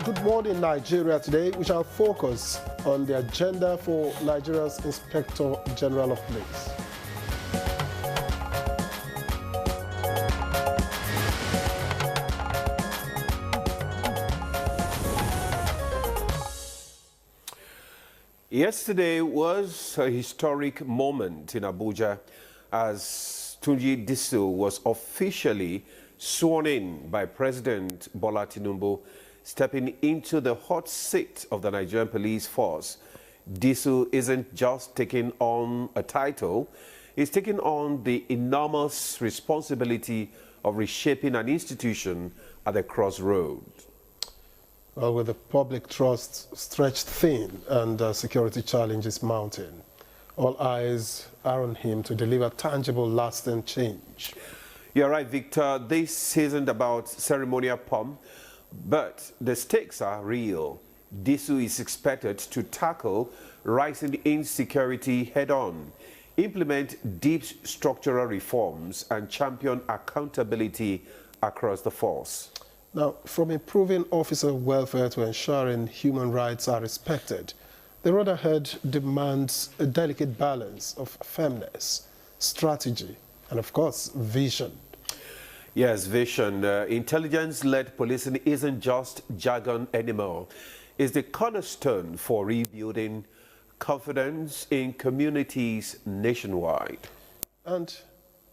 Good Morning Nigeria. Today we shall focus on the agenda for Nigeria's Inspector General of Police. Yesterday was a historic moment in Abuja as Tunji Disu was officially sworn in by President Bola Tinubu, stepping into the hot seat of the Nigerian police force. Disu isn't just taking on a title, he's taking on the enormous responsibility of reshaping an institution at the crossroads. Well, with the public trust stretched thin and security challenges mounting, all eyes are on him to deliver tangible, lasting change. You're right, Victor. This isn't about ceremonial pomp, but the stakes are real. Disu is expected to tackle rising insecurity head-on, implement deep structural reforms, and champion accountability across the force. Now, from improving officer welfare to ensuring human rights are respected, the road ahead demands a delicate balance of firmness, strategy, and of course, vision. Yes, vision. Intelligence-led policing isn't just jargon anymore. It's the cornerstone for rebuilding confidence in communities nationwide. And,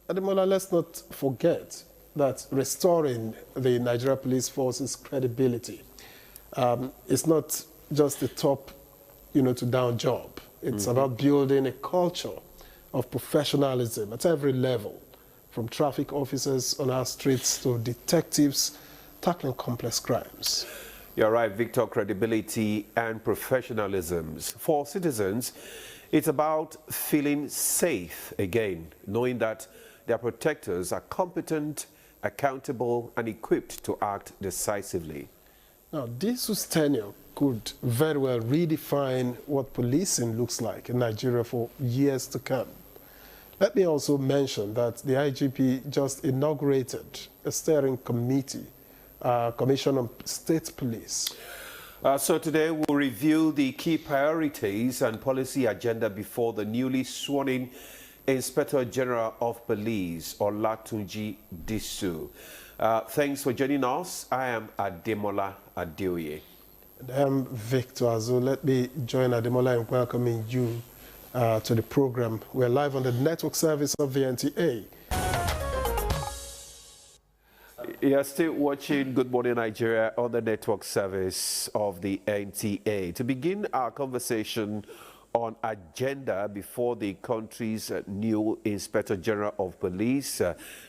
Ademola, let's not forget that restoring the Nigeria Police Force's credibility is not just a top, to down job. It's about building a culture of professionalism at every level, from traffic officers on our streets to detectives tackling complex crimes. You're right, Victor. Credibility and professionalism. For citizens, it's about feeling safe again, knowing that their protectors are competent, accountable, and equipped to act decisively. Now, Disu's tenure could very well redefine what policing looks like in Nigeria for years to come. Let me also mention that the IGP just inaugurated a steering committee, Commission on State Police. So today we'll review the key priorities and policy agenda before the newly sworn-in Inspector General of Police, Olatunji Disu. Thanks for joining us. I am Ademola Adeoye. And I'm Victor Azu. Let me join Ademola in welcoming you to the program. We're live on the network service of the NTA. You're still watching Good Morning Nigeria on the network service of the NTA. To begin our conversation on agenda before the country's new Inspector General of Police,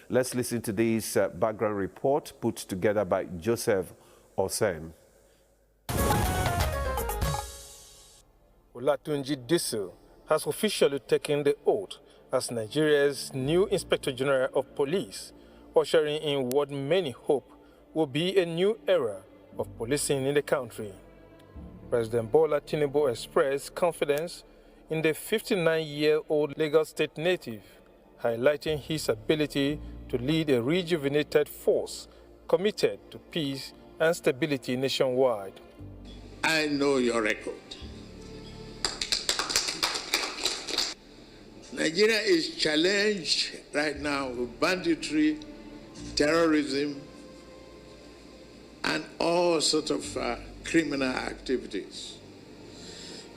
let's listen to this background report put together by Joseph Osem. Olatunji Disu has officially taken the oath as Nigeria's new Inspector General of Police, ushering in what many hope will be a new era of policing in the country. President Bola Tinubu expressed confidence in the 59-year-old Lagos State native, highlighting his ability to lead a rejuvenated force committed to peace and stability nationwide. I know your record. Nigeria is challenged right now with banditry, terrorism, and all sorts of criminal activities.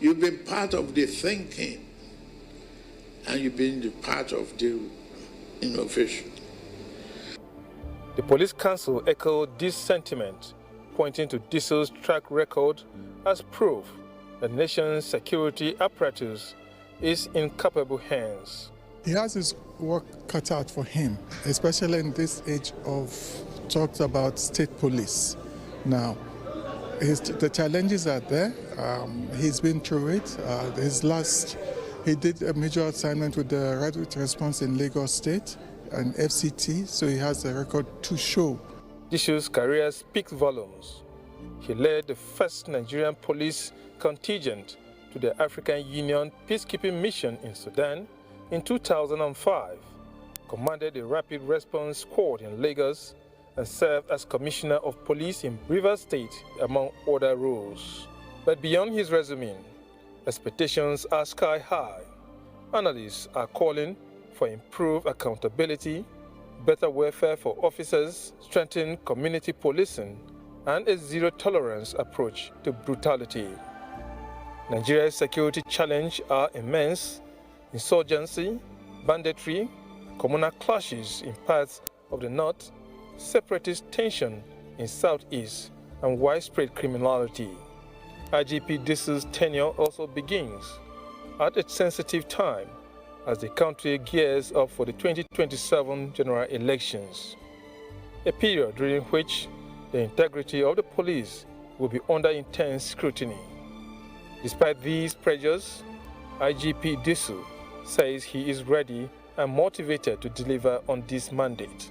You've been part of the thinking, and you've been part of the innovation. The Police Council echoed this sentiment, pointing to Disu's track record as proof the nation's security apparatus is in capable hands. He has his work cut out for him, especially in this age of talks about state police. Now, the challenges are there. He's been through it. He did a major assignment with the Rapid Response in Lagos State and FCT, so he has a record to show. Disu's career speaks volumes. He led the first Nigerian police contingent to the African Union peacekeeping mission in Sudan in 2005, commanded the Rapid Response Squad in Lagos, and served as Commissioner of Police in Rivers State, among other roles. But beyond his resume, expectations are sky high. Analysts are calling for improved accountability, better welfare for officers, strengthened community policing, and a zero-tolerance approach to brutality. Nigeria's security challenges are immense: insurgency, banditry, communal clashes in parts of the north, separatist tension in southeast, and widespread criminality. IGP Dissel's tenure also begins at a sensitive time as the country gears up for the 2027 general elections, a period during which the integrity of the police will be under intense scrutiny. Despite these pressures, IGP Dissel says he is ready and motivated to deliver on this mandate.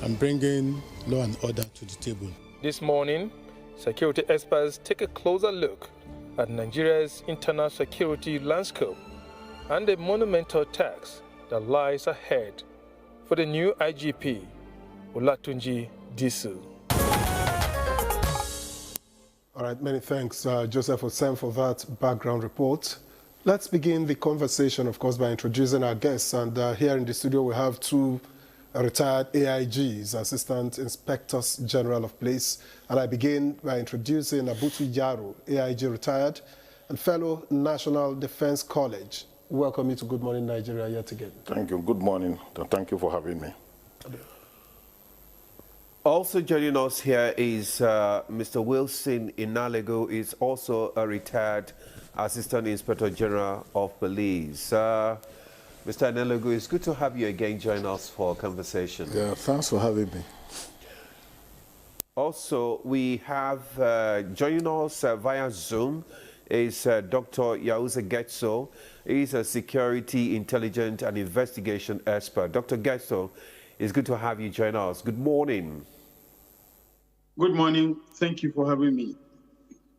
I'm bringing law and order to the table. This morning, security experts take a closer look at Nigeria's internal security landscape and the monumental task that lies ahead for the new IGP, Olatunji Dissel. All right, many thanks, Joseph Osem, for that background report. Let's begin the conversation, of course, by introducing our guests. And here in the studio, we have two retired AIGs, Assistant Inspectors General of Police. And I begin by introducing Abutu Yaro, AIG retired, and fellow National Defense College. Welcome you to Good Morning Nigeria yet again. Thank you. Good morning. Thank you for having me. Also joining us here is Mr. Wilson Inalego, is also a retired Assistant Inspector General of Police. Mr. Inalego, it's good to have you again join us for a conversation. Yeah, thanks for having me. Also, we have joining us via Zoom is Dr. Yauze Getso. He's a security, intelligence, and investigation expert. Dr. Getso, it's good to have you join us. Good morning. Good morning. Thank you for having me.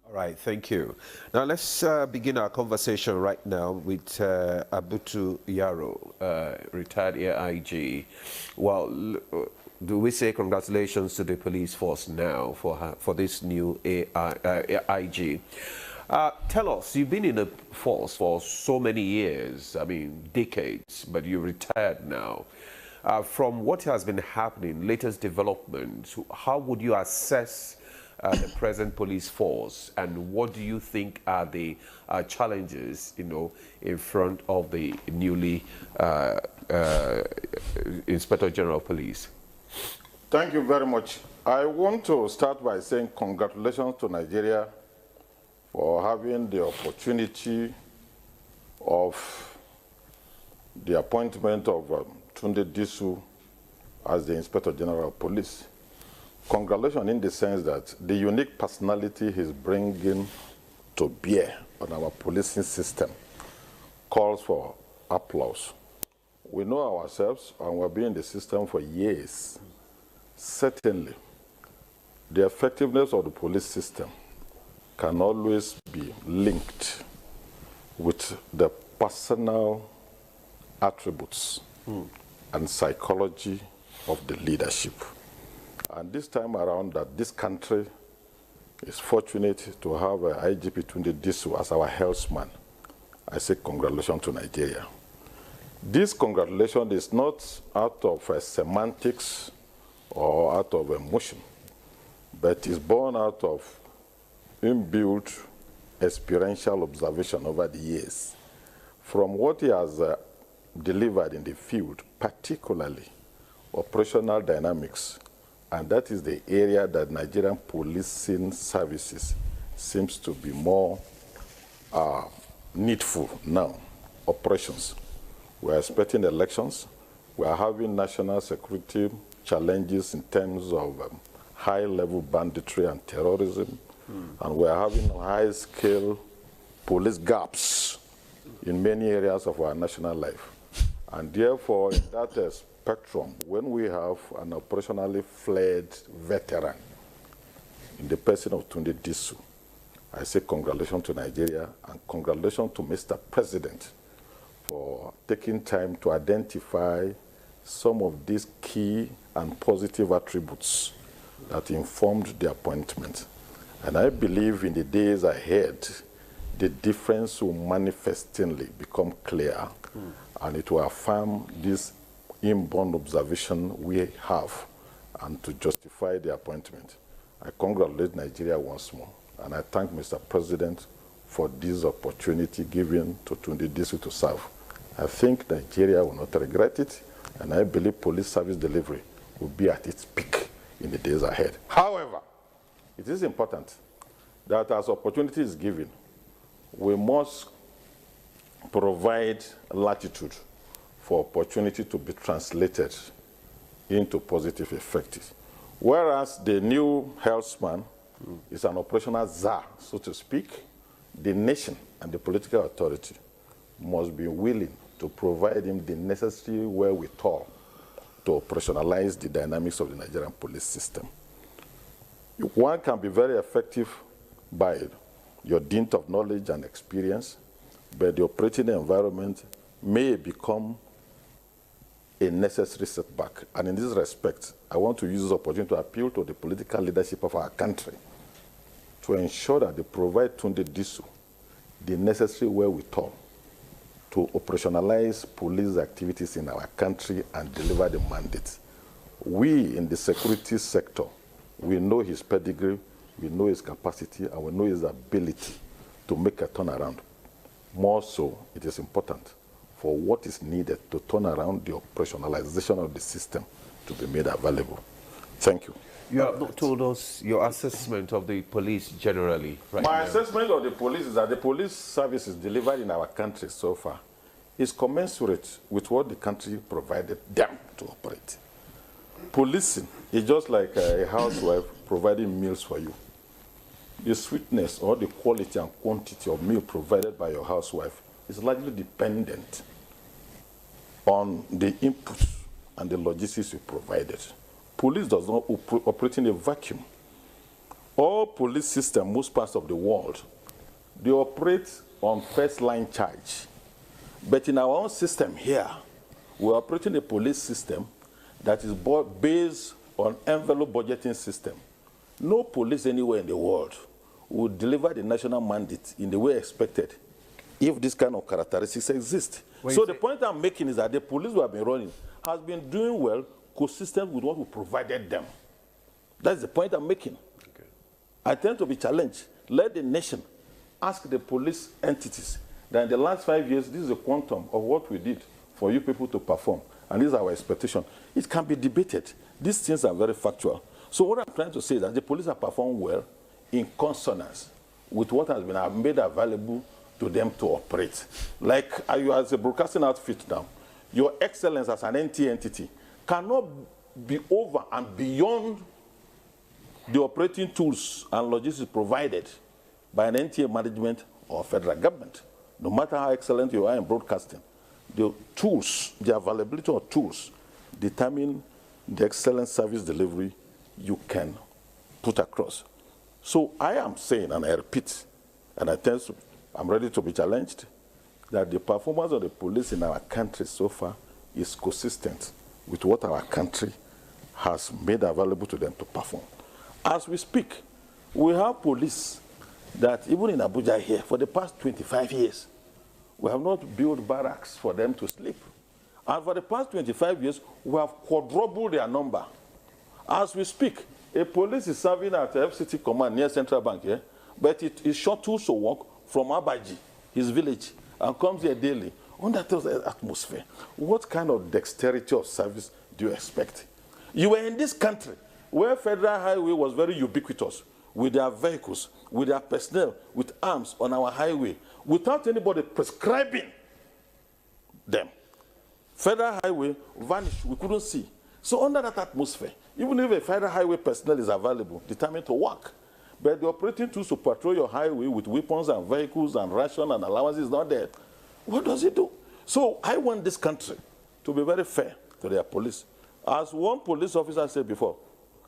All right, thank you. Now let's begin our conversation right now with Abutu Yaro, retired AIG. Well, do we say congratulations to the police force now for this new AIG? Tell us, you've been in the force for so many years, I mean decades, but you're retired now. From what has been happening, latest developments, how would you assess the present police force, and what do you think are the challenges, in front of the newly Inspector General of Police? Thank you very much. I want to start by saying congratulations to Nigeria for having the opportunity of the appointment of Tunde Disu as the Inspector General of Police. Congratulations in the sense that the unique personality he's bringing to bear on our policing system calls for applause. We know ourselves, and we've been in the system for years. Certainly, the effectiveness of the police system can always be linked with the personal attributes and psychology of the leadership. And this time around, that this country is fortunate to have IGP Tunde Disu as our helmsman, I say congratulations to Nigeria. This congratulation is not out of semantics or out of emotion, but is born out of inbuilt experiential observation over the years. From what he has delivered in the field, particularly operational dynamics, and that is the area that Nigerian policing services seems to be more needful now, operations. We are expecting elections. We are having national security challenges in terms of high-level banditry and terrorism, and we are having high-scale police gaps in many areas of our national life. And therefore, in that spectrum, when we have an operationally fledged veteran in the person of Tunde Disu, I say congratulations to Nigeria and congratulations to Mr. President for taking time to identify some of these key and positive attributes that informed the appointment. And I believe in the days ahead, the difference will manifestingly become clear, and it will affirm this inborn observation we have and to justify the appointment. I congratulate Nigeria once more, and I thank Mr. President for this opportunity given to Tunde Disu to serve. I think Nigeria will not regret it, and I believe police service delivery will be at its peak in the days ahead. However, it is important that as opportunity is given, we must provide latitude for opportunity to be translated into positive effects. Whereas the new helpsman is an operational czar, so to speak, the nation and the political authority must be willing to provide him the necessary wherewithal to operationalize the dynamics of the Nigerian police system. One can be very effective by your dint of knowledge and experience, but the operating environment may become a necessary setback. And in this respect, I want to use this opportunity to appeal to the political leadership of our country to ensure that they provide Tunde Disu the necessary wherewithal to operationalize police activities in our country and deliver the mandate. We in the security sector, we know his pedigree, we know his capacity, and we know his ability to make a turnaround. More so, it is important for what is needed to turn around the operationalization of the system to be made available. Thank you. You have not told us your assessment of the police generally, right? My now. assessment of the police is that the police services delivered in our country so far is commensurate with what the country provided them to operate. Policing is just like a housewife providing meals for you. The sweetness or the quality and quantity of meal provided by your housewife is largely dependent on the inputs and the logistics you provided. Police does not operate in a vacuum. All police systems, most parts of the world, they operate on first-line charge. But in our own system here, we're operating a police system that is based on envelope budgeting system. No police anywhere in the world would deliver the national mandate in the way expected if this kind of characteristics exist. So the point I'm making is that the police we have been running has been doing well, consistent with what we provided them. That's the point I'm making. Okay. I tend to be challenged. Let the nation ask the police entities that in the last 5 years, this is a quantum of what we did for you people to perform. And this is our expectation. It can be debated. These things are very factual. So what I'm trying to say is that the police have performed well in consonance with what has been made available to them to operate. Like you as a broadcasting outfit now, your excellence as an NT entity cannot be over and beyond the operating tools and logistics provided by an NTA management or federal government. No matter how excellent you are in broadcasting, the tools, the availability of tools determine the excellent service delivery you can put across. So I am saying, and I repeat, and I'm ready to be challenged, that the performance of the police in our country so far is consistent with what our country has made available to them to perform. As we speak, we have police that even in Abuja here, for the past 25 years, we have not built barracks for them to sleep. And for the past 25 years, we have quadrupled their number. As we speak, a police is serving at FCT Command near Central Bank here, but it shuttles to work from Abaji, his village, and comes here daily under that atmosphere. What kind of dexterity of service do you expect? You were in this country where Federal Highway was very ubiquitous with their vehicles, with their personnel, with arms on our highway, without anybody prescribing them. Federal Highway vanished, we couldn't see. So under that atmosphere, even if a Federal Highway personnel is available, determined to work, but the operating tools to patrol your highway with weapons and vehicles and ration and allowances is not there, what does it do? So I want this country to be very fair to their police. As one police officer said before,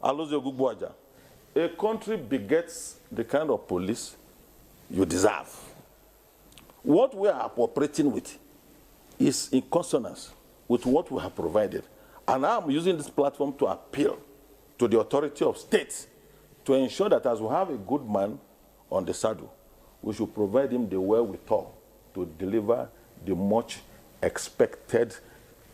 Alozie Ogugbuaja, a country begets the kind of police you deserve. What we are operating with is in consonance with what we have provided. And I'm using this platform to appeal to the authority of states to ensure that as we have a good man on the saddle, we should provide him the wherewithal to deliver the much expected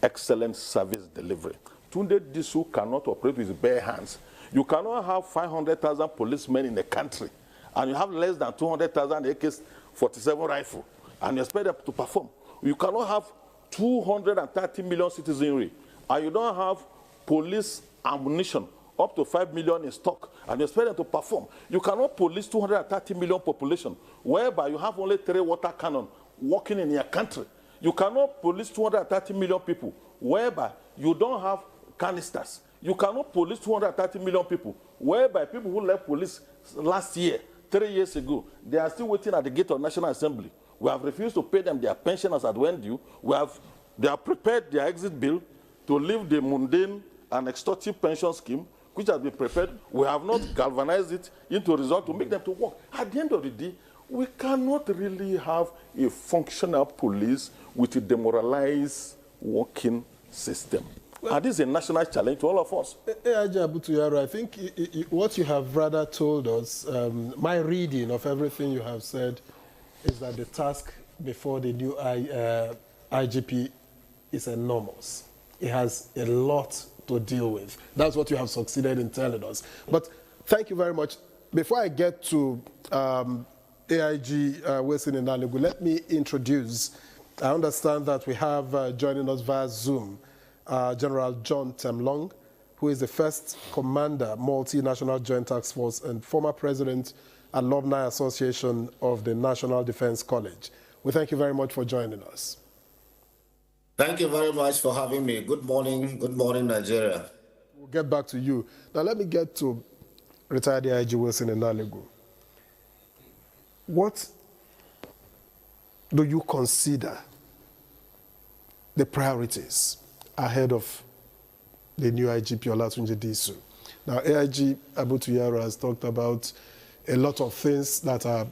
excellent service delivery. Tunde Disu cannot operate with bare hands. You cannot have 500,000 policemen in the country, and you have less than 200,000 AK-47 rifle, and you expect them to perform. You cannot have 230 million citizenry, and you don't have police ammunition up to 5 million in stock, and you expect them to perform. You cannot police 230 million population, whereby you have only 3 water cannons working in your country. You cannot police 230 million people, whereby you don't have canisters. You cannot police 230 million people, whereby people who left police last year, 3 years ago, they are still waiting at the gate of National Assembly. We have refused to pay them their pensioners at when due. They have prepared their exit bill to leave the mundane and extortive pension scheme, which has been prepared. We have not galvanized it into a result to make them to work. At the end of the day, we cannot really have a functional police with a demoralized working system. And this is a national challenge to all of us. AIG Abutuyaro, I think what you have rather told us, my reading of everything you have said, is that the task before the new IGP is enormous. It has a lot to deal with. That's what you have succeeded in telling us. But thank you very much. Before I get to AIG Wilson Nalegu, let me introduce, I understand that we have joining us via Zoom, General John Temlong, who is the first commander, multinational joint task force, and former president, Alumni Association of the National Defense College. We thank you very much for joining us. Thank you very much for having me. Good morning, Nigeria. We'll get back to you. Now let me get to retired AIG Wilson Nalegu. What do you consider the priorities ahead of the new IGP Olatunji Disu? Now, AIG Abutuyaro has talked about a lot of things that are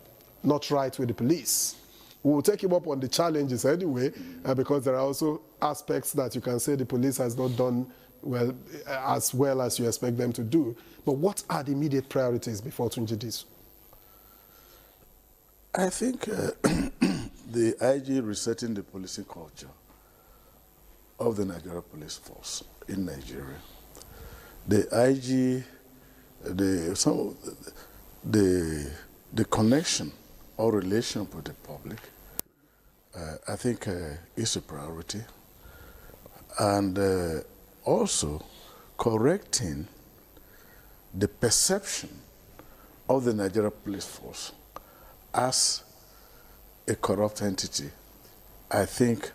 not right with the police. We will take him up on the challenges anyway, because there are also aspects that you can say the police has not done well as you expect them to do. But what are the immediate priorities before Tunji Disu? I think the IG resetting the policing culture of the Nigeria police force in Nigeria. The IG, the connection or relation with the public, I think is a priority. And also correcting the perception of the Nigeria police force as a corrupt entity. I think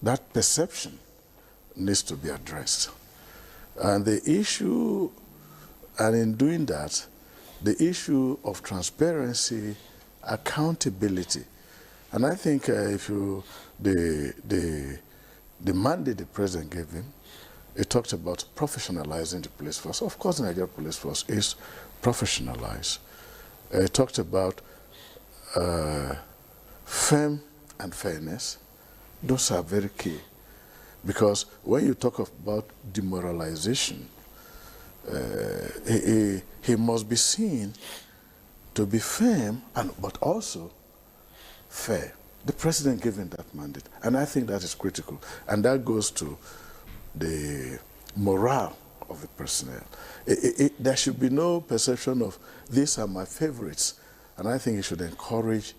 that perception needs to be addressed. And the issue, and in doing that, the issue of transparency, accountability. And I think the mandate the president gave him, he talked about professionalizing the police force. Of course, the Nigerian police force is professionalized. He talked about firm and fairness. Those are very key. Because when you talk about demoralization, he must be seen to be firm, but also fair. The president gave him that mandate, and I think that is critical. And that goes to the morale of the personnel. There should be no perception of, these are my favorites, and I think he should encourage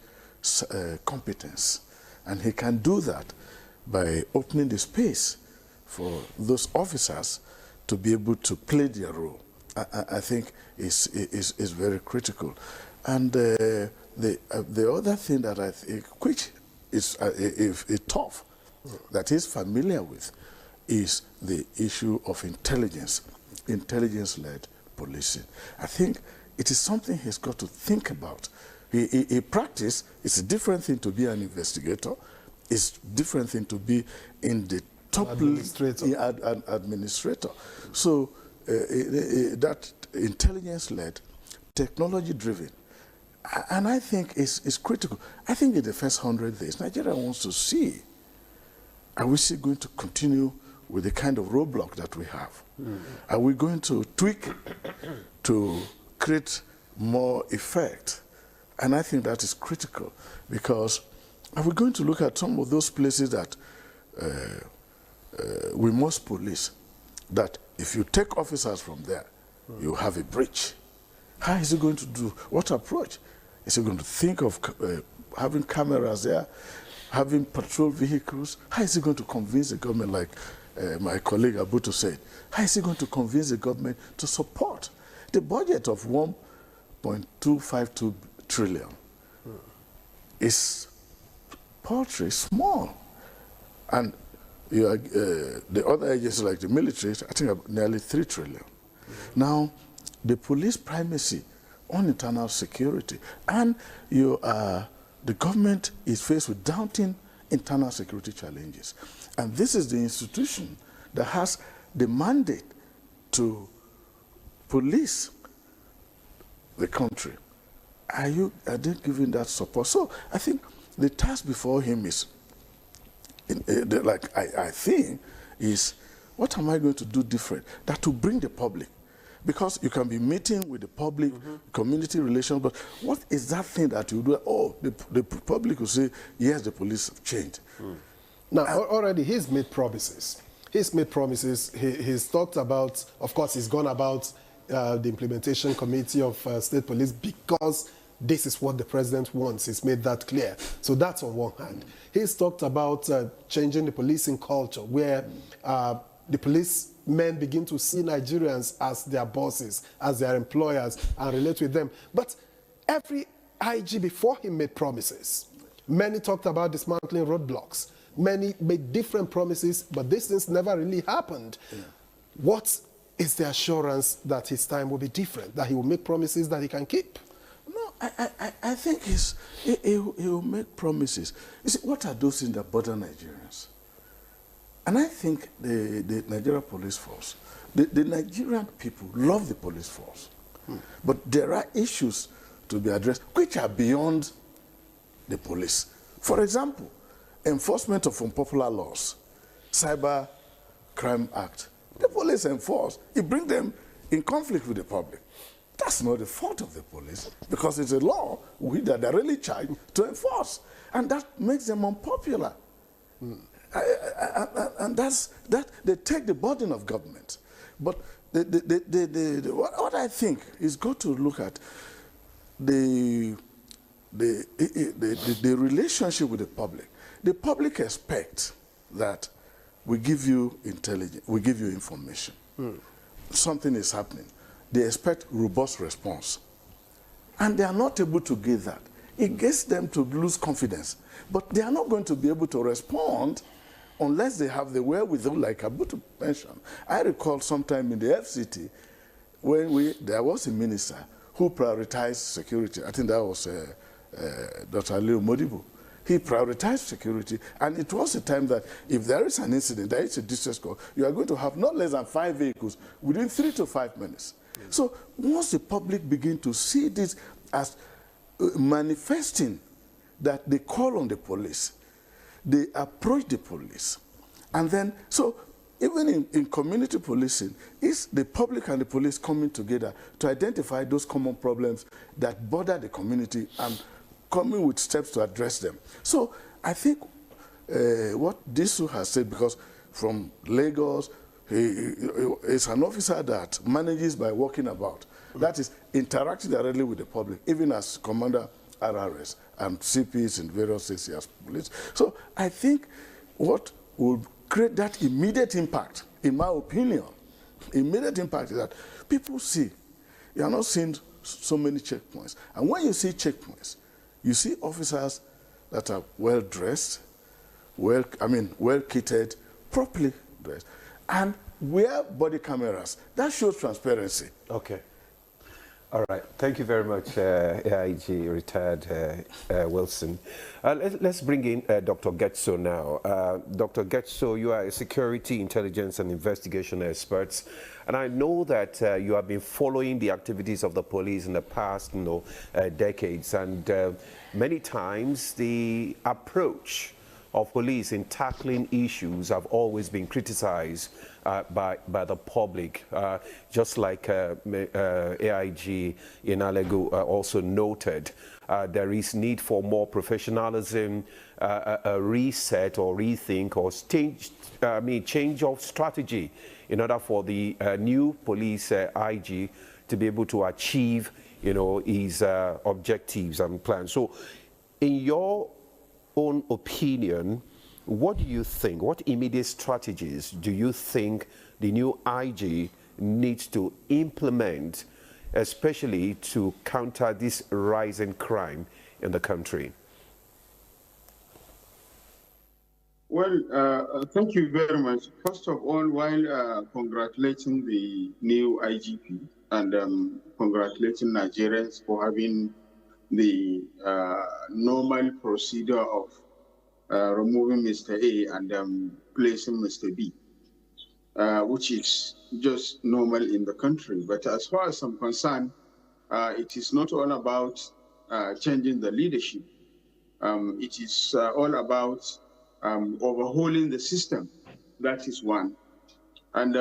competence. And he can do that by opening the space for those officers to be able to play their role. I think is very critical. And the other thing that I think, which is tough, that he's familiar with, is the issue of intelligence-led policing. I think it is something he's got to think about. He practice, it's a different thing to be an investigator. It's a different thing to be in the top administrator. So that intelligence-led, technology-driven, and I think is critical. I think in the first 100 days, Nigeria wants to see, are we still going to continue with the kind of roadblock that we have? Are we going to tweak to create more effect? And I think that is critical, because are we going to look at some of those places that we must police, that if you take officers from there, you have a breach? How is he going to do? What approach? Is he going to think of having cameras there, having patrol vehicles? How is he going to convince the government, like my colleague Abuja said? How is he going to convince the government to support the budget of 1.252 trillion? Is paltry, small. And you are, the other agencies like the military, I think nearly 3 trillion. Now, the police primacy on internal security, and the government is faced with daunting internal security challenges. And this is the institution that has the mandate to police the country. Are they giving that support? So I think the task before him is, I think, is what am I going to do different? That to bring the public. Because you can be meeting with the public, community relations, but what is that thing that you do? Oh, the public will say, yes, the police have changed. Now, already he's made promises. He's made promises. He's talked about, of course, he's gone about the implementation committee of state police because this is what the president wants. He's made that clear. So that's on one hand. He's talked about changing the policing culture, where the policemen begin to see Nigerians as their bosses, as their employers, and relate with them. But every IG before him made promises. Many talked about dismantling roadblocks. Many made different promises, but these things never really happened. What is the assurance that his time will be different, that he will make promises that he can keep? No, I think he will make promises. You see, what are those things that bother Nigerians? And I think the Nigerian police force, the Nigerian people love the police force. But there are issues to be addressed which are beyond the police. For example, enforcement of unpopular laws, Cyber Crime Act. The police enforce. It brings them in conflict with the public. That's not the fault of the police, because it's a law that they're really charged to enforce. And that makes them unpopular. And that's that they take the burden of government. But what I think is good to look at the relationship with the public. The public expects that we give you intelligence, we give you information. Something is happening. They expect robust response. And they are not able to give that. It gets them to lose confidence. But they are not going to be able to respond unless they have the wherewithal, like Abuja mentioned. I recall sometime in the FCT when there was a minister who prioritized security. I think that was Dr. Leo Modibo. He prioritized security, and it was a time that if there is an incident, there is a distress call, you are going to have not less than 5 vehicles within 3 to 5 minutes. So once the public begin to see this as manifesting that they call on the police, they approach the police, and then, so even in community policing, it's the public and the police coming together to identify those common problems that bother the community and coming with steps to address them. So I think what Disu has said, because from Lagos, he is an officer that manages by walking about. That is interacting directly with the public, even as Commander RRS and CPs in various states police. So I think what will create that immediate impact, in my opinion, immediate impact is that people see, you are not seeing so many checkpoints. And when you see checkpoints, you see officers that are well-dressed, well-kitted, properly dressed, and wear body cameras. That shows transparency. Okay. All right. Thank you very much, AIG, retired Wilson. Let's bring in Dr. Getso now. Dr. Getso, you are a security, intelligence, and investigation expert. And I know that you have been following the activities of the police in the past decades. And many times the approach of police in tackling issues have always been criticized by the public. Just like AIG Inalego also noted, there is need for more professionalism, a reset or rethink or change of strategy in order for the new police IG to be able to achieve, his objectives and plans. So, in your own opinion, what do you think? What immediate strategies do you think the new IG needs to implement, especially to counter this rising crime in the country? Well, thank you very much. First of all, while congratulating the new IGP and congratulating Nigerians for having the normal procedure of removing Mr. A and placing Mr. B, which is just normal in the country. But as far as I'm concerned, it is not all about changing the leadership. It is all about overhauling the system. That is one. And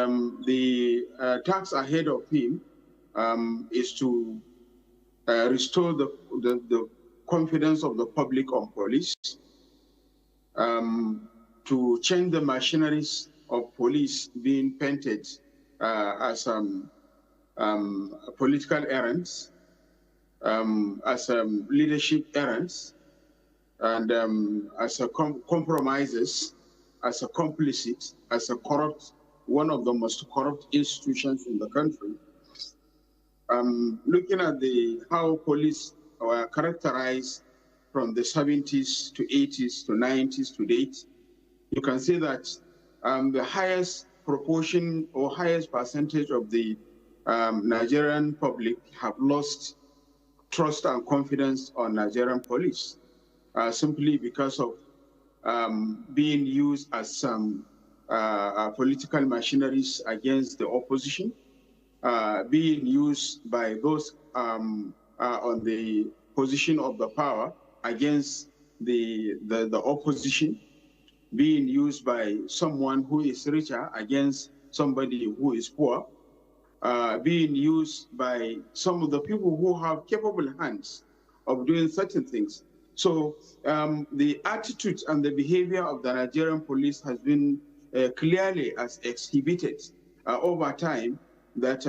the task ahead of him is to restore the confidence of the public on police, to change the machineries of police being painted as political errands, as leadership errands, and as a compromises, as a complicit, as a corrupt, one of the most corrupt institutions in the country. Looking at how police were characterized from the 70s to 80s to 90s to date, you can see that the highest proportion or highest percentage of the Nigerian public have lost trust and confidence on Nigerian police, simply because of being used as some political machineries against the opposition, being used by those on the position of the power against the opposition, being used by someone who is richer against somebody who is poor, being used by some of the people who have capable hands of doing certain things. So the attitude and the behavior of the Nigerian police has been clearly as exhibited over time, that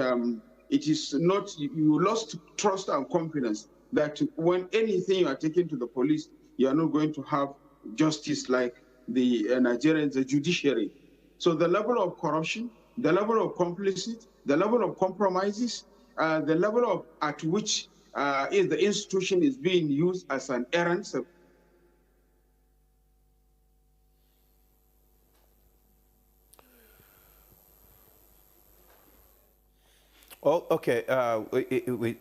it is not, you lost trust and confidence that when anything you are taking to the police, you are not going to have justice like the Nigerians, the judiciary. So the level of corruption, the level of complicity, the level of compromises, the level of at which the institution is being used as an errand. Oh, okay.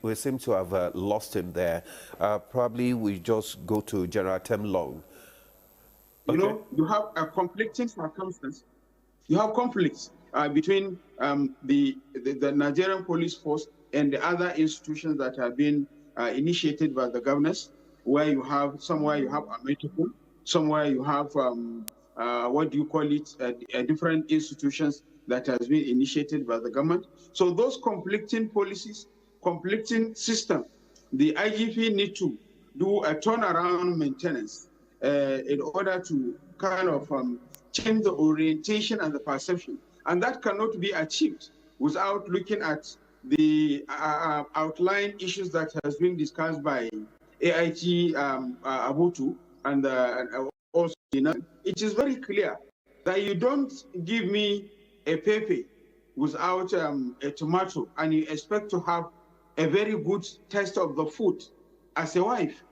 We seem to have lost him there. Probably we just go to General Temlong. You know, you have a conflicting circumstance. You have conflicts between the Nigerian police force and the other institutions that have been initiated by the governors, where you have somewhere you have a multiple, somewhere you have what do you call it, different institutions that has been initiated by the government. So those conflicting policies, conflicting system, the IGP need to do a turnaround maintenance in order to kind of change the orientation and the perception. And that cannot be achieved without looking at the outline issues that has been discussed by AIG Abutu and also, it is very clear that you don't give me a pepper without a tomato and you expect to have a very good taste of the food as a wife.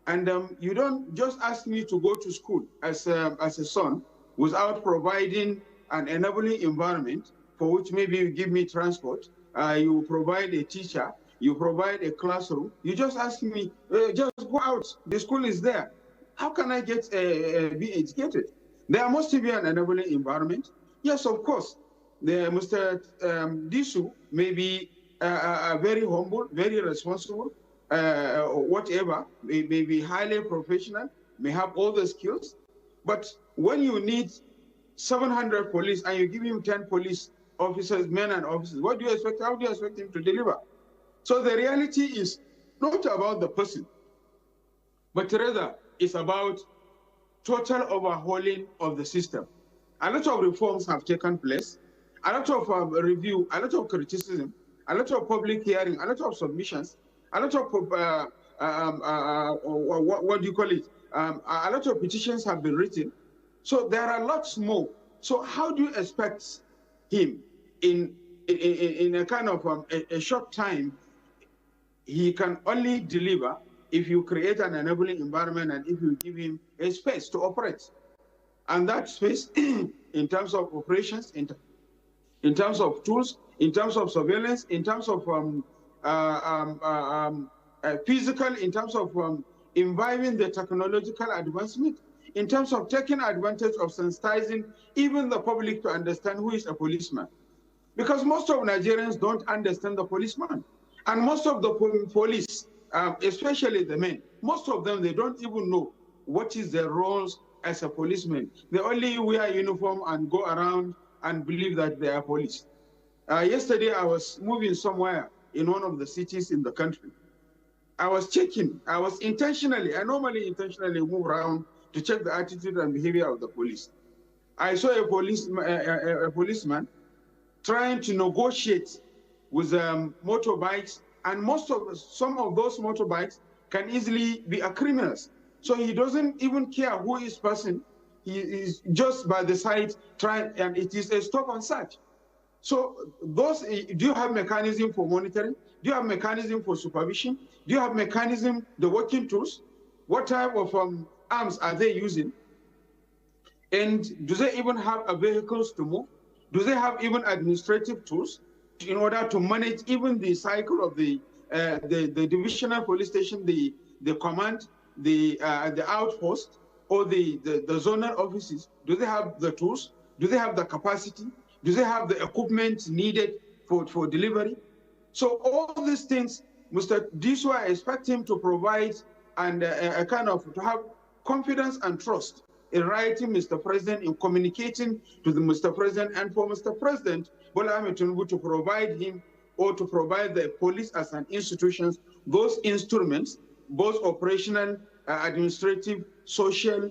And you don't just ask me to go to school as a son without providing an enabling environment for which maybe you give me transport, you provide a teacher, you provide a classroom. You just ask me, just go out, the school is there. How can I be educated? There must be an enabling environment. Yes, of course. Mr. Disu may be very humble, very responsible, whatever, may be highly professional, may have all the skills, But when you need 700 police and you give him 10 police officers, men and officers, what do you expect? How do you expect him to deliver? So the reality is not about the person, but rather it's about total overhauling of the system. A lot of reforms have taken place, a lot of review, a lot of criticism, a lot of public hearing, a lot of submissions, a lot of, what do you call it? A lot of petitions have been written. So there are lots more. So how do you expect him in a kind of a short time? He can only deliver if you create an enabling environment and if you give him a space to operate. And that space, in terms of operations, in terms of tools, in terms of surveillance, in terms of physical, in terms of imbibing the technological advancement, in terms of taking advantage of sensitizing even the public to understand who is a policeman. Because most of Nigerians don't understand the policeman. And most of the police, especially the men, most of them, they don't even know what is their roles as a policeman. They only wear uniform and go around and believe that they are police. Yesterday, I was moving somewhere in one of the cities in the country. I was checking, I normally intentionally move around to check the attitude and behavior of the police. I saw a policeman trying to negotiate with motorbikes, and some of those motorbikes can easily be a criminals. So he doesn't even care who is person. He is just by the side trying, and it is a stop and search. So do you have mechanism for monitoring? Do you have mechanism for supervision? Do you have mechanism, the working tools? What type of arms are they using? And do they even have vehicles to move? Do they have even administrative tools in order to manage even the cycle of the divisional police station, the command, the outpost, or the zonal offices? Do they have the tools? Do they have the capacity? Do they have the equipment needed for delivery? So all these things, Mr. Diso, I expect him to provide and a kind of to have confidence and trust in writing Mr. President, in communicating to the Mr. President, and for Mr. President Bola Ahmed Tinubu to provide him or to provide the police as an institution those instruments, both operational, administrative, social,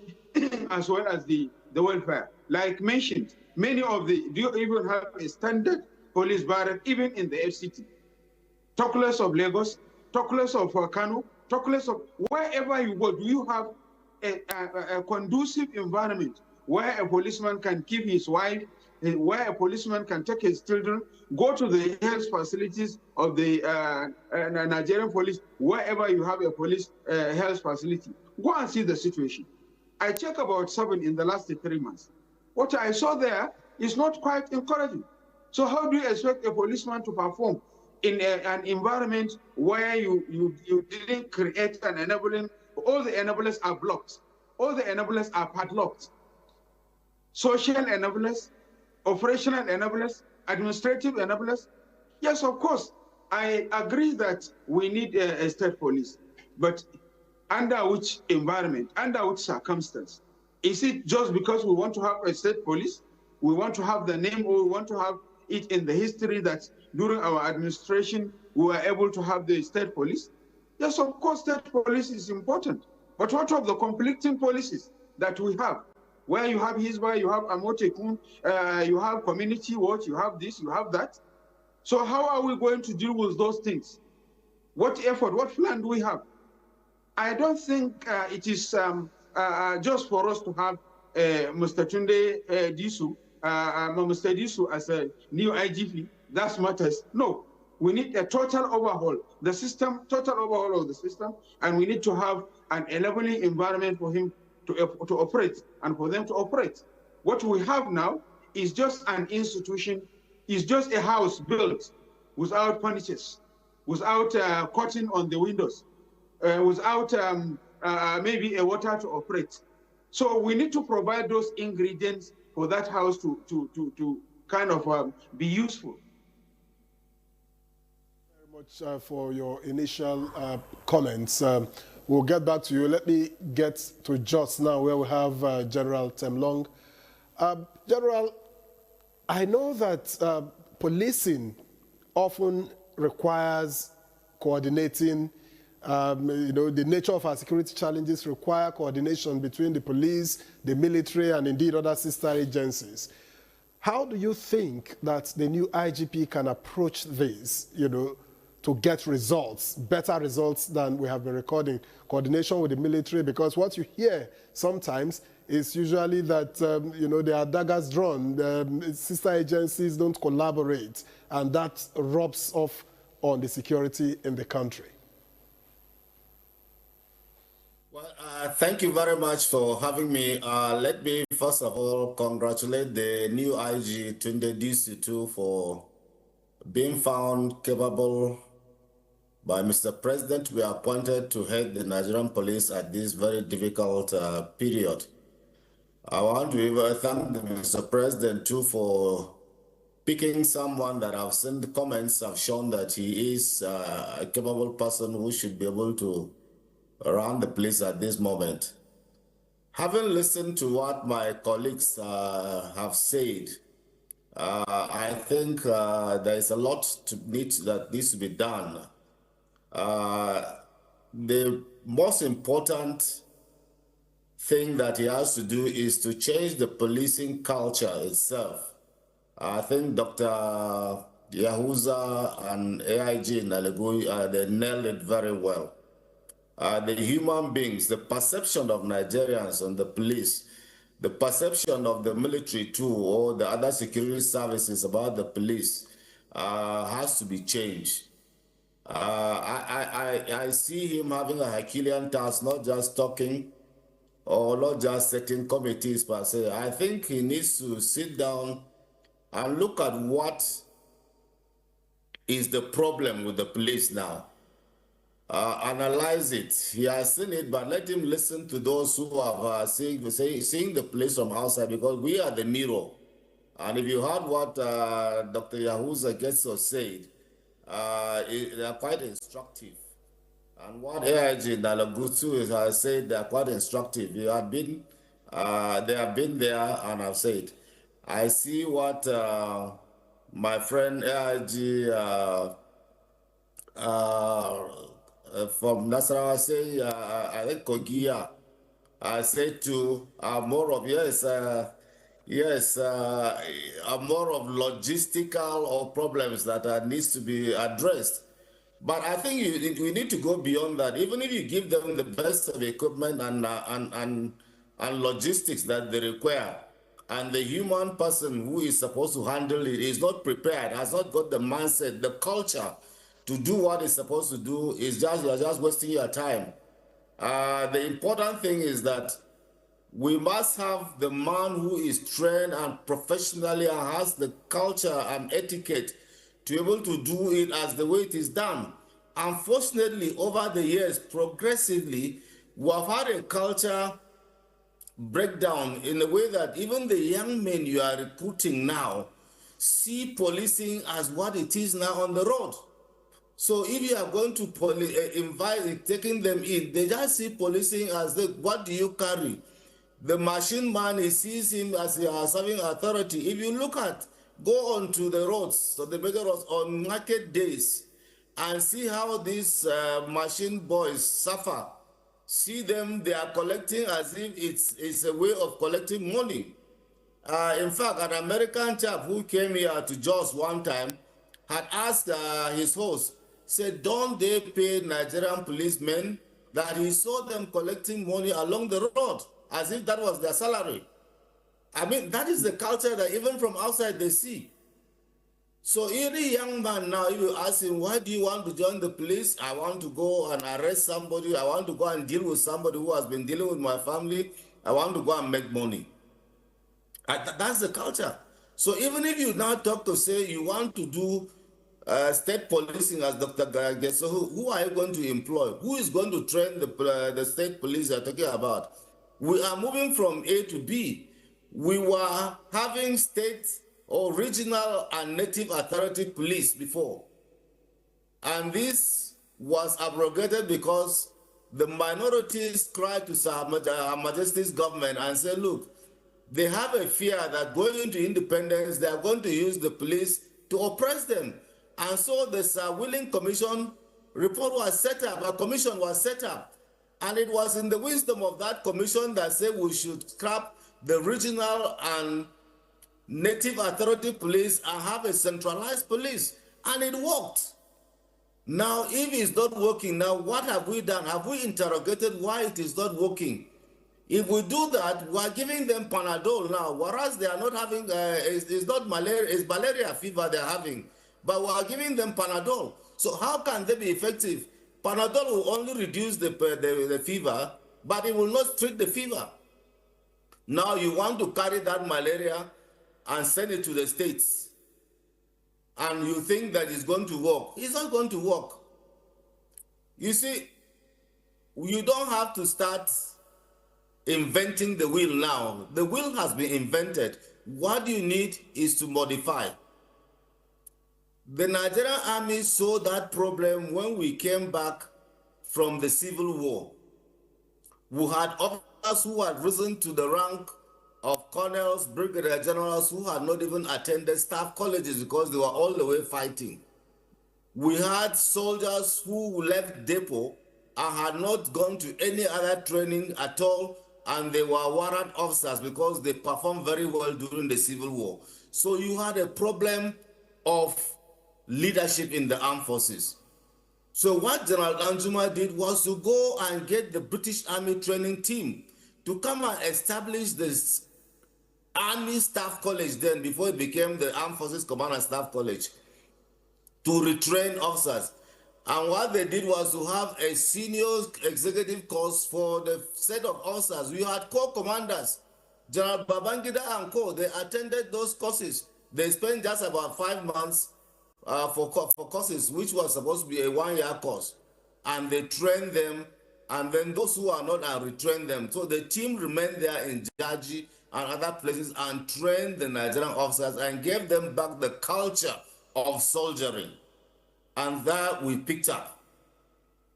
as well as the welfare. Like mentioned, many of do you even have a standard police barrack, even in the FCT? Talk less of Lagos, talk less of Kano, talk less of wherever you go. Do you have a conducive environment where a policeman can keep his wife, where a policeman can take his children, go to the health facilities of the Nigerian police, wherever you have a police health facility? Go and see the situation. I checked about 7 in the last 3 months. What I saw there is not quite encouraging. So how do you expect a policeman to perform in an environment where you didn't create an enabling? All the enablers are blocked. All the enablers are padlocked. Social enablers, operational enablers, administrative enablers. Yes, of course, I agree that we need a state police, but under which environment, under which circumstance? Is it just because we want to have a state police? We want to have the name, or we want to have it in the history that during our administration, we were able to have the state police? Yes, of course, state police is important. But what of the conflicting policies that we have, where you have Hizbah, you have Amotekun, you have community watch, you have this, you have that? So how are we going to deal with those things? What effort, what plan do we have? I don't think it is just for us to have Mr. Tunde Disu, Mr. Disu as a new IGP. That matters. No. We need a total overhaul, the system, total overhaul of the system, and we need to have an enabling environment for him to operate and for them to operate. What we have now is just an institution, is just a house built without furnitures, without curtain on the windows, without maybe a water to operate. So we need to provide those ingredients for that house to kind of be useful. For your initial comments. We'll get back to you. Let me get to Jos now, where we have General Temlong. General, I know that policing often requires coordinating. The nature of our security challenges require coordination between the police, the military, and indeed other sister agencies. How do you think that the new IGP can approach this, to get results, better results than we have been recording? Coordination with the military, because what you hear sometimes is usually that, there are daggers drawn, sister agencies don't collaborate, and that rubs off on the security in the country. Well, thank you very much for having me. Let me first of all congratulate the new IG Tunde DC2 for being found capable by Mr. President to be appointed to head the Nigerian police at this very difficult period. I want to thank Mr. President too for picking someone that I've seen the comments have shown that he is a capable person who should be able to run the police at this moment. Having listened to what my colleagues have said, I think there is a lot that needs to be done. The most important thing that he has to do is to change the policing culture itself. I think Dr. Yahuza and AIG Nalegu, they nailed it very well. The human beings, the perception of Nigerians and the police, the perception of the military too, or the other security services about the police has to be changed. I see him having a Herculean task, not just talking or not just setting committees per se. I think he needs to sit down and look at what is the problem with the police now. Analyze it. He has seen it, but let him listen to those who have seeing the police from outside, because we are the mirror. And if you heard what Dr. Yahuza Getso said, they are quite instructive. And what AIG Nalagutu has said, they are quite instructive. They have been there and have said. I see what my friend AIG from Nasarawa say, I think Kogia, I said to more of, more of logistical or problems that needs to be addressed. But I think we need to go beyond that. Even if you give them the best of equipment and logistics that they require, and the human person who is supposed to handle it is not prepared, has not got the mindset, the culture to do what it's supposed to do, you're just wasting your time. The important thing is that we must have the man who is trained and professionally and has the culture and etiquette to be able to do it as the way it is done. Unfortunately, over the years, progressively, we have had a culture breakdown in a way that even the young men you are recruiting now see policing as what it is now on the road. So if you are going to invite, taking them in, they just see policing as what do you carry? The machine man, he sees him as having authority. If you go onto the roads, so the bigger roads on market days, and see how these machine boys suffer. See them, they are collecting as if it's a way of collecting money. In fact, an American chap who came here to Jos one time had asked his host, said, don't they pay Nigerian policemen? That he saw them collecting money along the road, as if that was their salary. I mean, that is the culture that even from outside they see. So any young man now, if you ask him, why do you want to join the police? I want to go and arrest somebody. I want to go and deal with somebody who has been dealing with my family. I want to go and make money. That's the culture. So even if you now talk to say you want to do state policing as Dr. Gage, so who are you going to employ? Who is going to train the state police you're talking about? We are moving from A to B. We were having state or regional and native authority police before. And this was abrogated because the minorities cry to Her Majesty's government and say, look, they have a fear that going into independence, they are going to use the police to oppress them. And so this Willing Commission report was set up, a commission was set up. And it was in the wisdom of that commission that said we should scrap the regional and native authority police and have a centralized police. And it worked. Now, if it's not working, now what have we done? Have we interrogated why it is not working? If we do that, we are giving them Panadol now, whereas they are not having, it's not malaria, it's malaria fever they're having, but we are giving them Panadol. So how can they be effective? Panadol will only reduce the fever, but it will not treat the fever. Now you want to carry that malaria and send it to the States, and you think that it's going to work. It's not going to work. You see, you don't have to start inventing the wheel now. The wheel has been invented. What you need is to modify. The Nigerian army saw that problem when we came back from the Civil War. We had officers who had risen to the rank of colonels, brigadier generals who had not even attended staff colleges because they were all the way fighting. We had soldiers who left depot and had not gone to any other training at all, and they were warrant officers because they performed very well during the Civil War. So you had a problem of leadership in the armed forces. So what General Danjuma did was to go and get the British Army training team to come and establish this Army Staff College then, before it became the Armed Forces Command and Staff College, to retrain officers. And what they did was to have a senior executive course for the set of officers. We had corps commanders, General Babangida and co. They attended those courses. They spent just about 5 months for courses, which was supposed to be a 1-year course. And they trained them, and then those who are not are retrained them. So the team remained there in Jaji and other places and trained the Nigerian officers and gave them back the culture of soldiering. And that we picked up.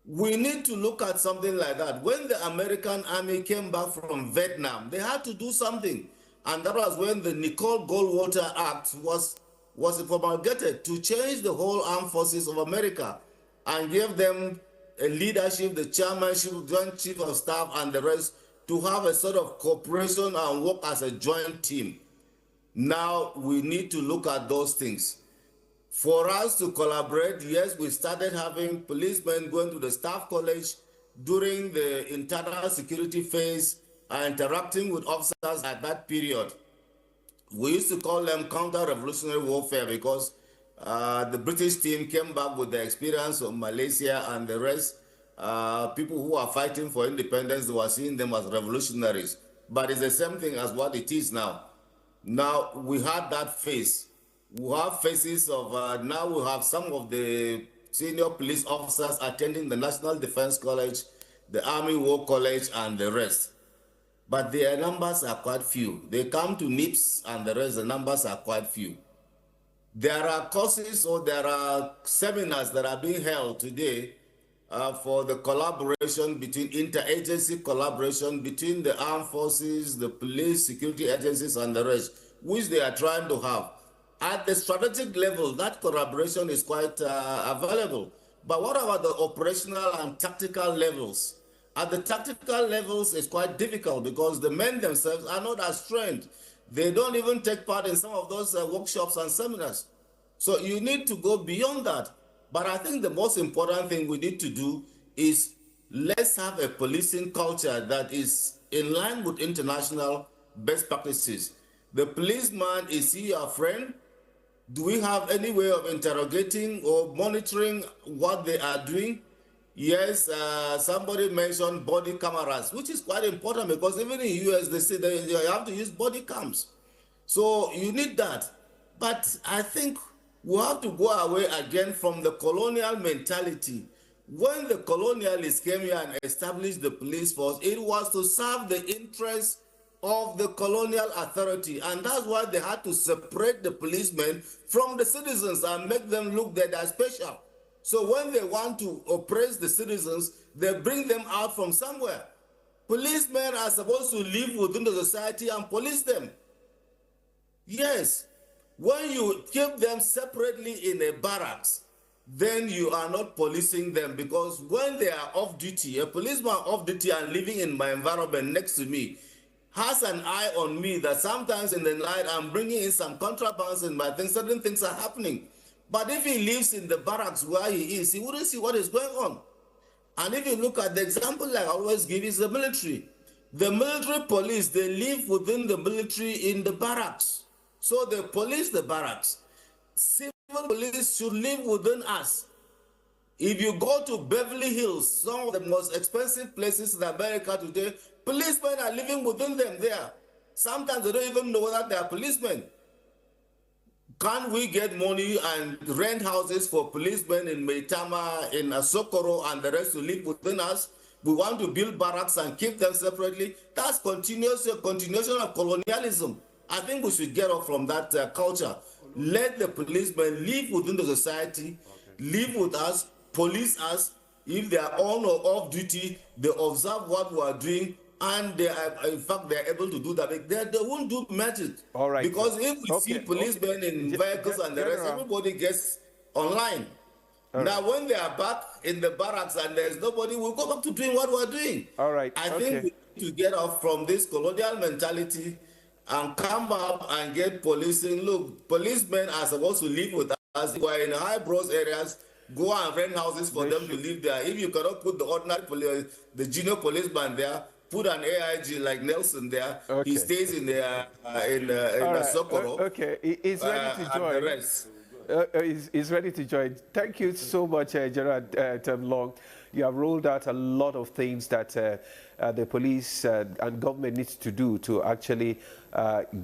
We need to look at something like that. When the American army came back from Vietnam, they had to do something. And that was when the Nicole Goldwater Act was promulgated to change the whole armed forces of America and give them a leadership, the chairmanship, joint chief of staff, and the rest, to have a sort of cooperation and work as a joint team. Now we need to look at those things. For us to collaborate, yes, we started having policemen going to the staff college during the internal security phase and interacting with officers at that period. We used to call them counter-revolutionary warfare because the British team came back with the experience of Malaysia and the rest. People who are fighting for independence, they were seeing them as revolutionaries. But it's the same thing as what it is now. Now, we had that phase. We have phases of, now we have some of the senior police officers attending the National Defense College, the Army War College, and the rest. But their numbers are quite few. They come to NIPS and the rest, the numbers are quite few. There are courses or there are seminars that are being held today for the collaboration between interagency collaboration between the armed forces, the police, security agencies, and the rest, which they are trying to have. At the strategic level, that collaboration is quite available. But what about the operational and tactical levels? At the tactical levels, it's quite difficult because the men themselves are not as trained. They don't even take part in some of those workshops and seminars. So you need to go beyond that. But I think the most important thing we need to do is let's have a policing culture that is in line with international best practices. The policeman, is he your friend? Do we have any way of interrogating or monitoring what they are doing? Yes, somebody mentioned body cameras, which is quite important because even in the US, they say they have to use body cams. So you need that. But I think we have to go away again from the colonial mentality. When the colonialists came here and established the police force, it was to serve the interests of the colonial authority. And that's why they had to separate the policemen from the citizens and make them look that they're special. So when they want to oppress the citizens, they bring them out from somewhere. Policemen are supposed to live within the society and police them. Yes, when you keep them separately in a barracks, then you are not policing them, because when they are off duty, a policeman off duty and living in my environment next to me has an eye on me that sometimes in the night I'm bringing in some contrabands in my things, certain things are happening. But if he lives in the barracks where he is, he wouldn't see what is going on. And if you look at the example like I always give is the military. The military police, they live within the military in the barracks. So they police the barracks. Civil police should live within us. If you go to Beverly Hills, some of the most expensive places in America today, policemen are living within them there. Sometimes they don't even know whether they are policemen. Can't we get money and rent houses for policemen in Maitama, in Asokoro, and the rest to live within us? We want to build barracks and keep them separately. That's continuation of colonialism. I think we should get off from that culture. Let the policemen live within the society, live with us, police us. If they are on or off duty, they observe what we are doing, and they are, in fact, they are able to do that. They won't do magic. All right. Because if we see policemen in vehicles and the rest, everybody gets online. Now, when they are back in the barracks and there's nobody, we'll go back to doing what we're doing. All right. I think we need to get off from this colonial mentality and come up and get policing. Look, policemen are supposed to live with us. If we're in high-brows areas, go and rent houses for them to live there. If you cannot put the ordinary police, the junior policeman there, put an AIG like Nelson there. He stays in the Sokoro. Okay, he's ready to join. And the rest. He's ready to join. Thank you so much, General Temlong. You have rolled out a lot of things that the police and government needs to do to actually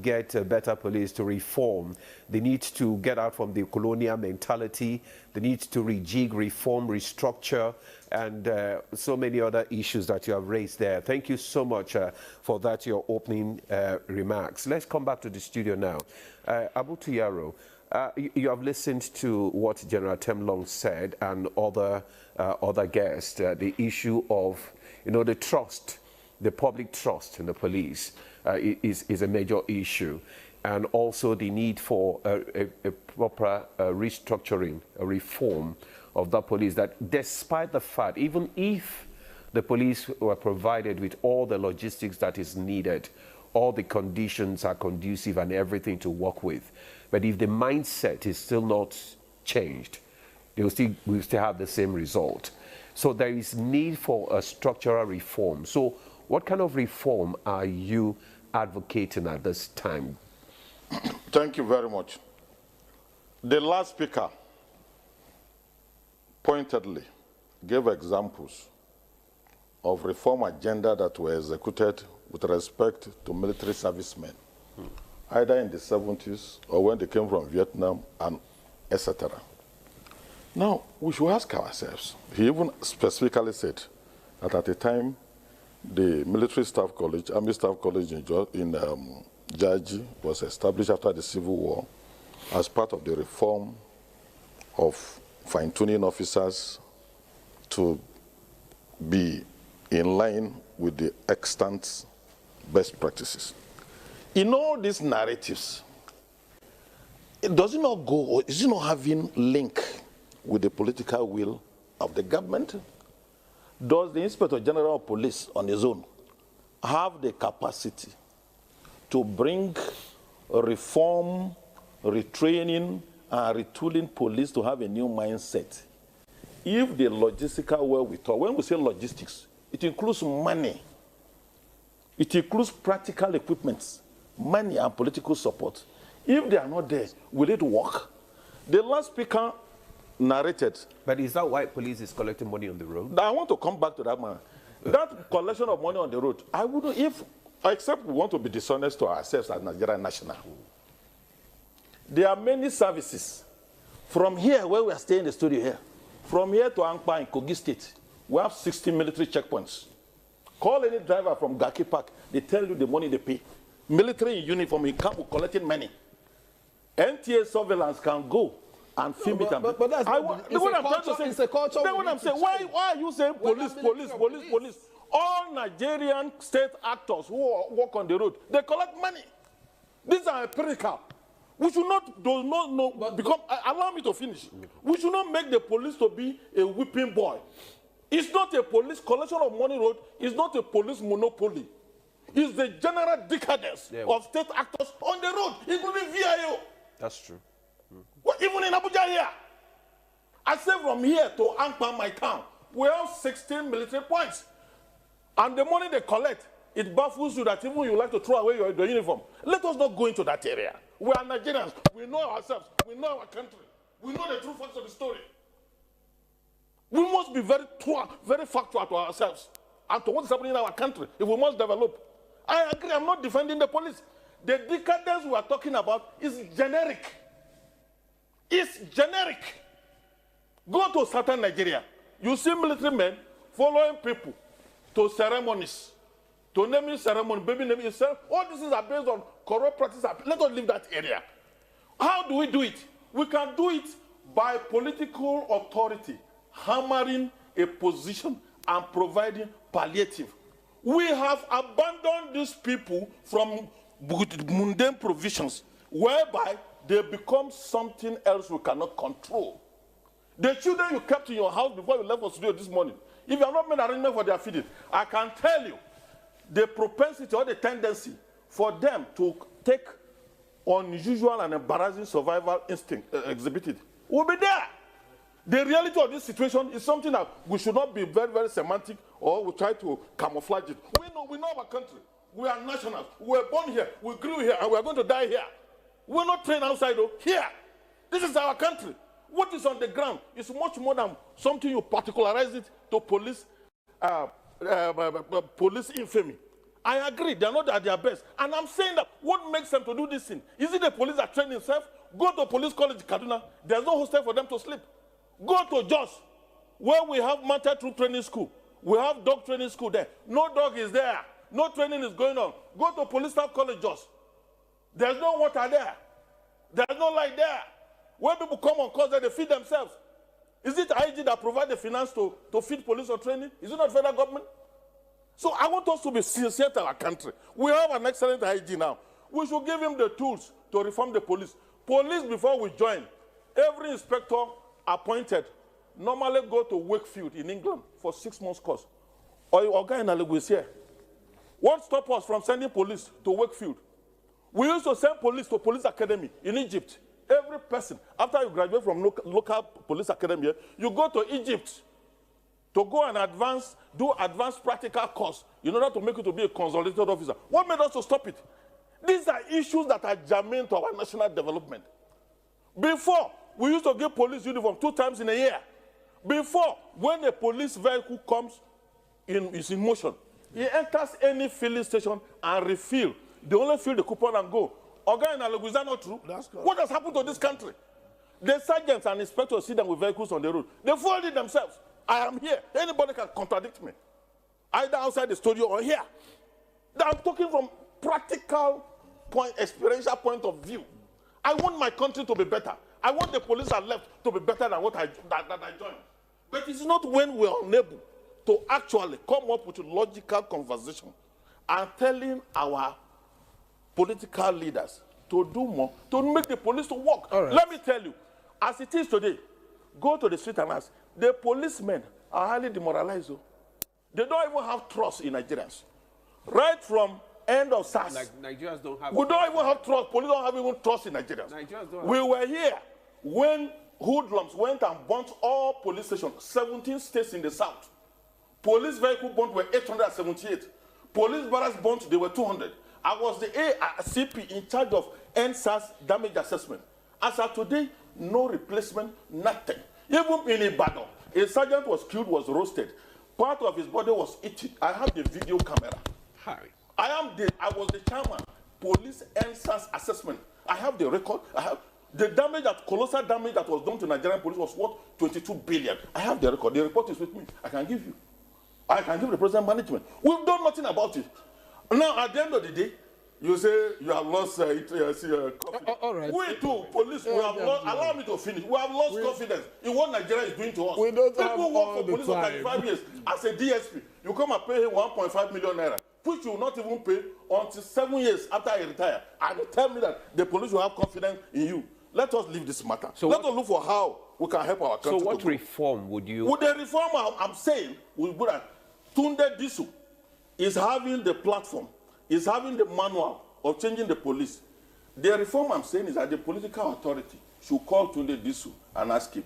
get a better police, to reform. They need to get out from the colonial mentality. They need to rejig, reform, restructure, and so many other issues that you have raised there. Thank you so much for that, your opening remarks. Let's come back to the studio now. Abu Tuyaro, you have listened to what General Temlong said and other guests. The issue of, the trust, the public trust in the police is a major issue, and also the need for a proper restructuring, a reform of the police. That despite the fact, even if the police were provided with all the logistics that is needed, all the conditions are conducive and everything to work with, but if the mindset is still not changed, we will still have the same result. So there is need for a structural reform. So what kind of reform are you advocating at this time? Thank you very much. The last speaker pointedly gave examples of reform agenda that were executed with respect to military servicemen, either in the 70s or when they came from Vietnam, and etc. Now, we should ask ourselves, he even specifically said that at the time, the military staff college, Army Staff College in Jaji was established after the Civil War as part of the reform of fine-tuning officers to be in line with the extant best practices. In all these narratives, does it not go, or is it not having link with the political will of the government? Does the Inspector General of Police on his own have the capacity to bring reform, retraining, and retooling police to have a new mindset? If the logistical wherewithal, when we say logistics, it includes money, it includes practical equipment, money and political support. If they are not there, will it work? The last speaker narrated. But is that why police is collecting money on the road? I want to come back to that man. That collection of money on the road, I wouldn't, except we want to be dishonest to ourselves as Nigerian national. There are many services. From here, where we are staying in the studio here, from here to Ankpa in Kogi State, we have 60 military checkpoints. Call any driver from Gaki Park, they tell you the money they pay. Military in uniform, in camp collecting money. NTA surveillance can go and film it. But that's it's a culture. Then what I'm saying, why are you saying police? All Nigerian state actors who work on the road, they collect money. These are empirical. We should not allow me to finish. We should not make the police to be a whipping boy. It's not a police collection of money road. It's not a police monopoly. It's the general decadence of state actors on the road, including VIO. That's true. Well, even in Abuja here, I say from here to Ankpa, my town, we have 16 military points. And the money they collect, it baffles you that even you like to throw away your uniform. Let us not go into that area. We are Nigerians. We know ourselves. We know our country. We know the true facts of the story. We must be very factual to ourselves and to what is happening in our country if we must develop. I agree. I'm not defending the police. The decadence we are talking about is generic. It's generic. Go to southern Nigeria. You see military men following people to ceremonies, to naming ceremony, baby naming yourself. All these things are based on corrupt practices. Let us leave that area. How do we do it? We can do it by political authority, hammering a position and providing palliative. We have abandoned these people from mundane provisions, whereby they become something else we cannot control. The children you kept in your house before you left for studio this morning, if you have not made arrangement for their feeding, I can tell you the propensity or the tendency for them to take unusual and embarrassing survival instinct exhibited will be there. The reality of this situation is something that we should not be very, very semantic or we try to camouflage it. We know our country. We are nationals. We were born here. We grew here, and we are going to die here. We're not trained outside, though. Here. This is our country. What is on the ground is much more than something you particularize it to police, police infamy. I agree, they're not at their best. And I'm saying that what makes them to do this thing? Is it the police that train themselves? Go to police college in Kaduna. There's no hostel for them to sleep. Go to Jos, where we have mounted troop training school. We have dog training school there. No dog is there. No training is going on. Go to police staff college Jos. There's no water there. There's no light there. When people come on calls, they feed themselves. Is it IG that provides the finance to feed police or training? Is it not federal government? So I want us to be sincere to our country. We have an excellent IG now. We should give him the tools to reform the police. Police, before we join, every inspector appointed normally go to Wakefield in England for 6 months course. Or guy in Lagos here. What stopped us from sending police to Wakefield? We used to send police to police academy in Egypt. Every person, after you graduate from local police academy, you go to Egypt to go and do advanced practical course in order to make you to be a consolidated officer. What made us to stop it? These are issues that are germane to our national development. Before, we used to give police uniform 2 times in a year. Before, when a police vehicle is in motion, he enters any filling station and refill. They only fill the coupon and go. Oga in Alagoas, is that not true? That's correct. What has happened to this country? The sergeants and inspectors see them with vehicles on the road. They foiled it themselves. I am here. Anybody can contradict me, either outside the studio or here. I'm talking from practical experiential point of view. I want my country to be better. I want the police I left to be better than what I joined. But it's not when we're unable to actually come up with a logical conversation and telling our political leaders to do more, to make the police to work. Right. Let me tell you, as it is today, go to the street and ask, the policemen are highly demoralized. They don't even have trust in Nigerians. Right from end of SARS. Like Nigerians don't have. We don't even have trust. Police don't have even trust in Nigerians. We were here when hoodlums went and burnt all police stations, 17 states in the south. Police vehicle burnt were 878. Police barracks burnt, they were 200. I was the ACP in charge of NSAS damage assessment. As of today, no replacement, nothing. Even in Ibadan, a sergeant was killed, was roasted. Part of his body was eaten. I have the video camera. Hi. I was the chairman, police NSAS assessment. I have the record. I have the damage, colossal damage that was done to Nigerian police was worth 22 billion. I have the record. The report is with me. I can give you. I can give the present management. We've done nothing about it. Now, at the end of the day, You say you have lost confidence. All right. We too, police, we have lost, allow me to finish. We have lost confidence in what Nigeria is doing to us. We don't have People all work for the police for time. 35 years as a DSP. You come and pay him 1.5 million naira, which you will not even pay until 7 years after he retire. And tell me that the police will have confidence in you. Let us leave this matter. So let us look for how we can help our country. So what to grow. reform would you... With the reform I'm saying, we put that Tunde Disu is having the platform, is having the manual of changing the police. The reform I'm saying is that the political authority should call Tunde Disu and ask him,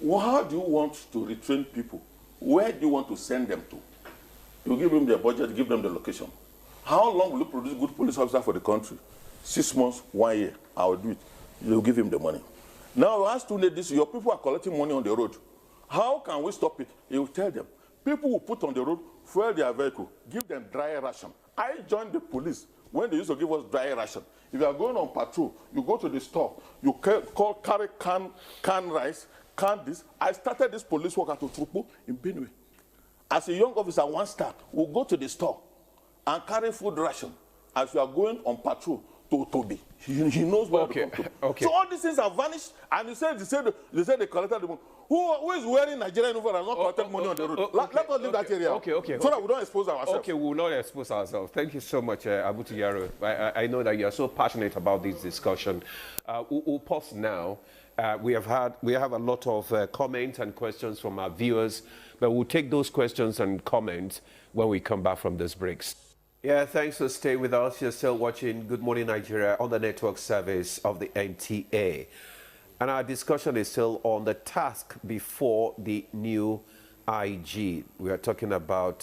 well, how do you want to retrain people? Where do you want to send them to? You give them their budget, give them the location. How long will you produce good police officers for the country? 6 months, 1 year, I will do it. You give him the money. Now, ask Tunde Disu, your people are collecting money on the road. How can we stop it? He will tell them, people will put on the road, fuel their vehicle, give them dry ration. I joined the police when they used to give us dry ration. If you are going on patrol, you go to the store, you carry can rice, can this. I started this police work at Oturupu in Benue. As a young officer, 1 star, we'll go to the store and carry food ration as you are going on patrol to Toby. He knows where to come to. Okay. So all these things have vanished, and they said they collected the money. Who is wearing Nigerian uniform and not collecting money on the road? Let us leave that area. So that we don't expose ourselves. Okay, we will not expose ourselves. Thank you so much, Abutu Yaro. I know that you are so passionate about this discussion. We'll pause now. We have a lot of comments and questions from our viewers, but we'll take those questions and comments when we come back from this break. Yeah, thanks for staying with us. You're still watching Good Morning Nigeria on the network service of the NTA. And our discussion is still on the task before the new IG. We are talking about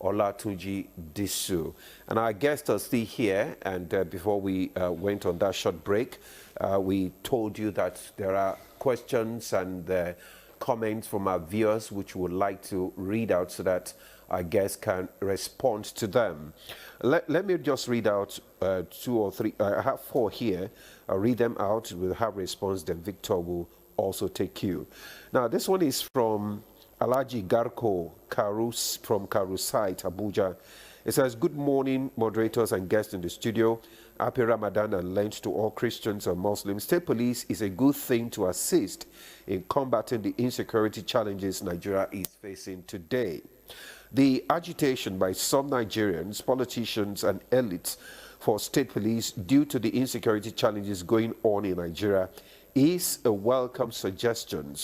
Olatunji Disu. And our guests are still here. And before we went on that short break, we told you that there are questions and comments from our viewers which we would like to read out so that our guests can respond to them. Let me just read out 2 or 3. I have 4 here. I'll read them out. We'll have response. Then Victor will also take you. Now, this one is from Alaji Garko Karus from Karusite, Abuja. It says, good morning, moderators and guests in the studio. Happy Ramadan and Lent to all Christians and Muslims. State police is a good thing to assist in combating the insecurity challenges Nigeria is facing today. The agitation by some Nigerians, politicians and elites for state police due to the insecurity challenges going on in Nigeria is a welcome suggestion,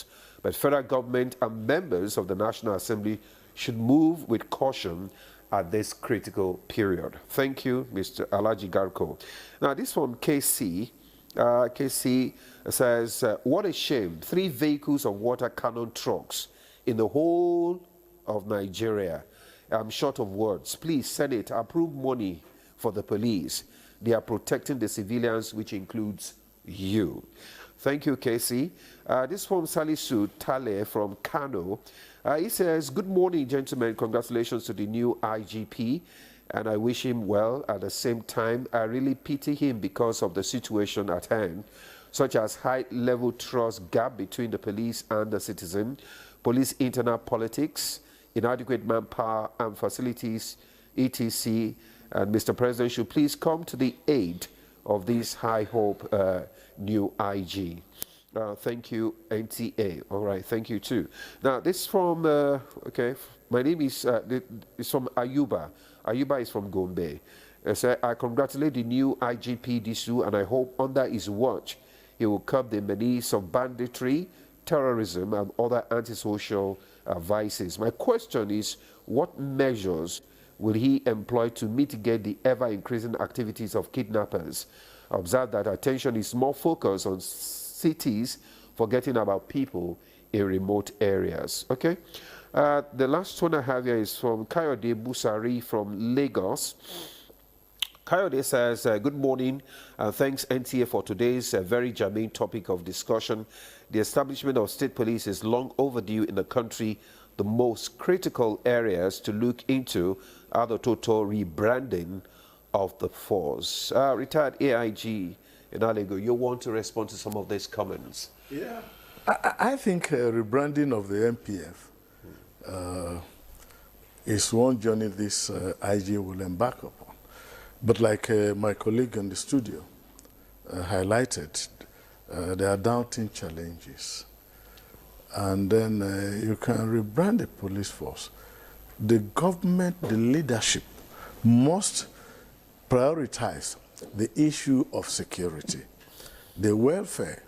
but federal government and members of the National Assembly should move with caution at this critical period. Thank you, Mr. Alaji Garko. Now, this from KC. KC says, what a shame. 3 vehicles of water cannon trucks in the whole of Nigeria. I'm short of words. Please, Senate, approve money for the police. They are protecting the civilians, which includes you. Thank you, Casey. This from Salisu Tale from Kano. He says, good morning, gentlemen. Congratulations to the new IGP, and I wish him well. At the same time, I really pity him because of the situation at hand, such as high-level trust gap between the police and the citizen, police internal politics, inadequate manpower and facilities, etc. And Mr. President should please come to the aid of this high hope new IG. Thank you, NTA. All right, thank you too. Now, this from, okay, my name is it's from Ayuba. Ayuba is from Gombe. I congratulate the new IGP Disu, and I hope under his watch he will curb the menace of banditry, terrorism, and other antisocial vices. My question is, what measures will he employ to mitigate the ever-increasing activities of kidnappers? Observe that attention is more focused on cities, forgetting about people in remote areas. Okay. The last one I have here is from Kayode Busari from Lagos. Kayode says, good morning, thanks NTA for today's very germane topic of discussion. The establishment of state police is long overdue in the country. The most critical areas to look into are the total rebranding of the force. Retired AIG in Alego, you want to respond to some of these comments? Yeah. I think rebranding of the MPF is one journey this IG will embark upon. But like my colleague in the studio highlighted, there are daunting challenges. And then you can rebrand the police force. The government, the leadership must prioritize the issue of security, the welfare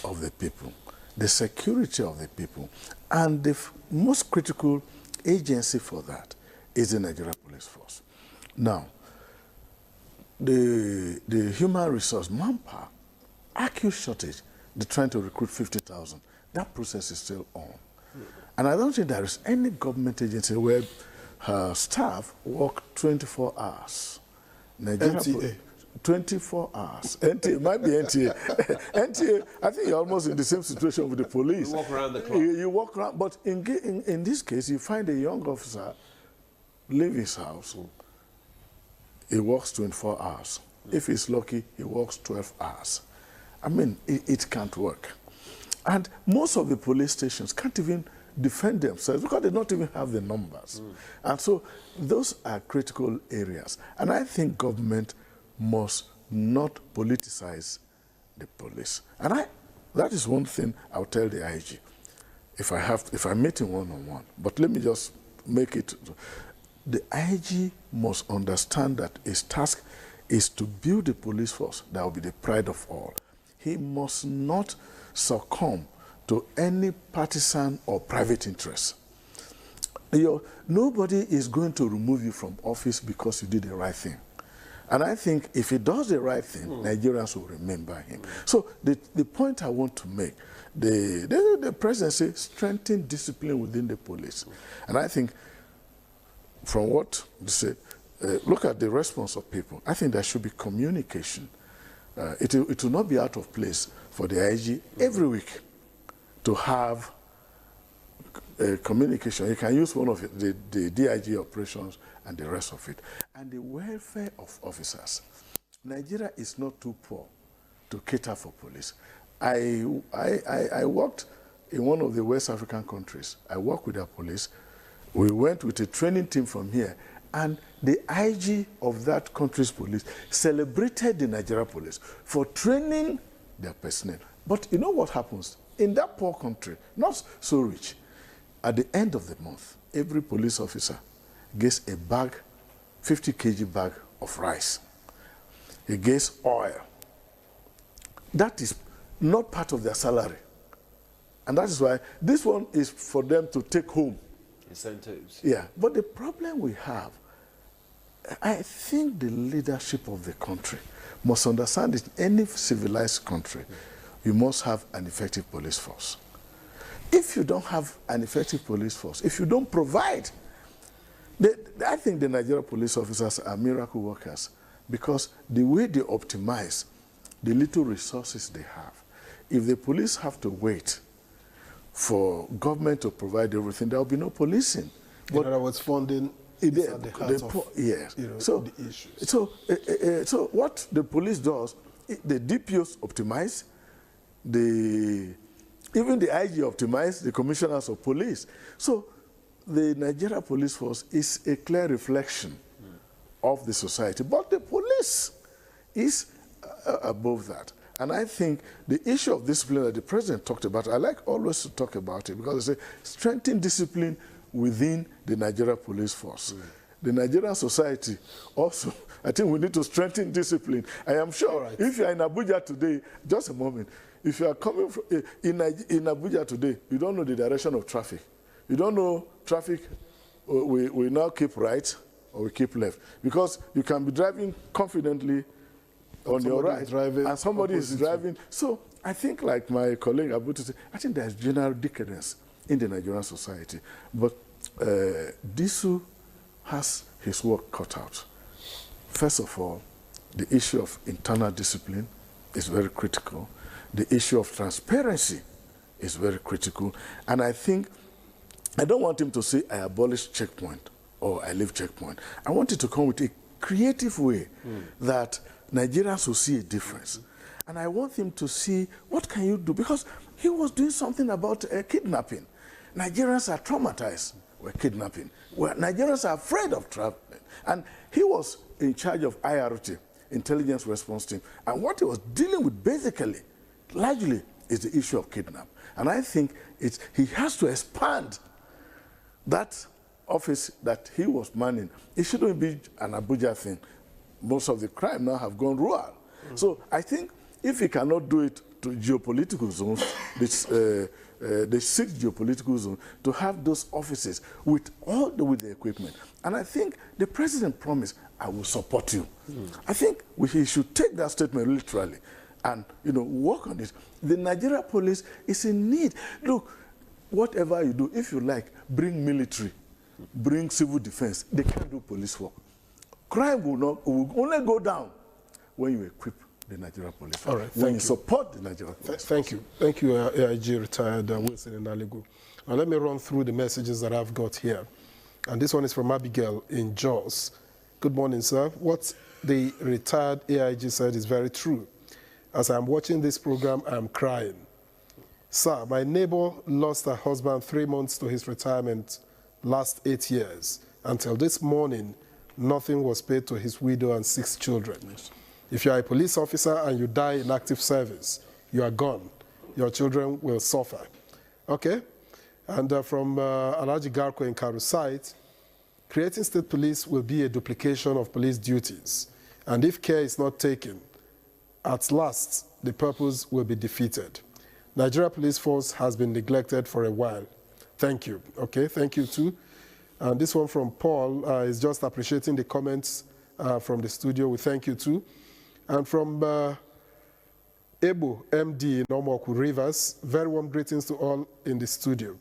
of the people, the security of the people. And the most critical agency for that is the Nigerian Police Force. Now, the human resource, manpower, acute shortage, they're trying to recruit 50,000. That process is still on. And I don't think there is any government agency where her staff work 24 hours. NTA. 24 hours. NTA, might be NTA. NTA, I think you're almost in the same situation with the police. You walk around the clock. You walk around, but in this case, you find a young officer leave his house. He works 24 hours. If he's lucky, he works 12 hours. I mean, it can't work. And most of the police stations can't even defend themselves because they don't even have the numbers. And so those are critical areas. And I think government must not politicize the police. And that is one thing I'll tell the IG if I meet him one-on-one. But let me just make it. The IG must understand that his task is to build a police force that will be the pride of all. He must not succumb to any partisan or private interest. Nobody is going to remove you from office because you did the right thing. And I think if he does the right thing, Nigerians will remember him. So the point I want to make, the presidency strengthen discipline within the police. And I think from what you said, look at the response of people. I think there should be communication. It will not be out of place for the IG every week to have communication. You can use one of the DIG operations and the rest of it. And the welfare of officers. Nigeria is not too poor to cater for police. I worked in one of the West African countries. I worked with their police. We went with a training team from here, and the IG of that country's police celebrated the Nigeria police for training their personnel. But you know what happens? In that poor country, not so rich, at the end of the month, every police officer gets a bag, 50 kg bag of rice. He gets oil. That is not part of their salary. And that is why this one is for them to take home. Incentives. Yeah, but the problem we have, I think the leadership of the country must understand that in any civilized country, you must have an effective police force. If you don't have an effective police force, if you don't provide, I think the Nigerian police officers are miracle workers because the way they optimize the little resources they have, if the police have to wait for government to provide everything, there will be no policing. In other words, funding is at the heart of yes. the issues. So what the police does, the DPOs optimize, even the IG optimize, the commissioners of police. So the Nigeria police force is a clear reflection of the society, but the police is above that. And I think the issue of discipline that the president talked about, I like always to talk about it because they say strengthen discipline within the Nigeria police force. The Nigerian society also, I think we need to strengthen discipline. I am sure if you are in Abuja today, just a moment, if you are coming from, in Abuja today, you don't know the direction of traffic. You don't know traffic, we now keep right or we keep left. Because you can be driving confidently on your right, and somebody is driving. So I think, like my colleague Abuja said, I think there's general decadence in the Nigerian society. But Disu has his work cut out. First of all, the issue of internal discipline is very critical. The issue of transparency is very critical. And I think, I don't want him to say, I abolish checkpoint or I leave checkpoint. I want it to come with a creative way that Nigerians will see a difference. And I want him to see, what can you do? Because he was doing something about kidnapping. Nigerians are traumatized were kidnapping. Well, Nigerians are afraid of traveling. And he was in charge of IRT, Intelligence Response Team. And what he was dealing with basically, largely, is the issue of kidnap. And I think he has to expand that office that he was manning. It shouldn't be an Abuja thing. Most of the crime now have gone rural. So I think if he cannot do it to geopolitical zones, the 6 geopolitical zones, to have those offices with the equipment. And I think the president promised, I will support you. I think he should take that statement literally and work on it. The Nigeria police is in need. Look, whatever you do, if you like, bring military, bring civil defense, they can't do police work. Crime will only go down when you equip the Nigeria police. All right, when you support the Nigeria police. Thank you. Thank you, AIG retired Wilson Enaligu. Now let me run through the messages that I've got here. And this one is from Abigail in Jos. Good morning, sir. What the retired AIG said is very true. As I'm watching this program, I'm crying. Sir, my neighbor lost her husband 3 months to his retirement last 8 years. Until this morning, nothing was paid to his widow and 6 children. Yes. If you are a police officer and you die in active service, you are gone. Your children will suffer. Okay? And from Alhaji Garko in Karusite, creating state police will be a duplication of police duties. And if care is not taken, at last, the purpose will be defeated. Nigeria Police Force has been neglected for a while. Thank you. Okay, thank you too. And this one from Paul is just appreciating the comments from the studio. We thank you too. And from Ebu MD in Omoku Rivers, very warm greetings to all in the studio.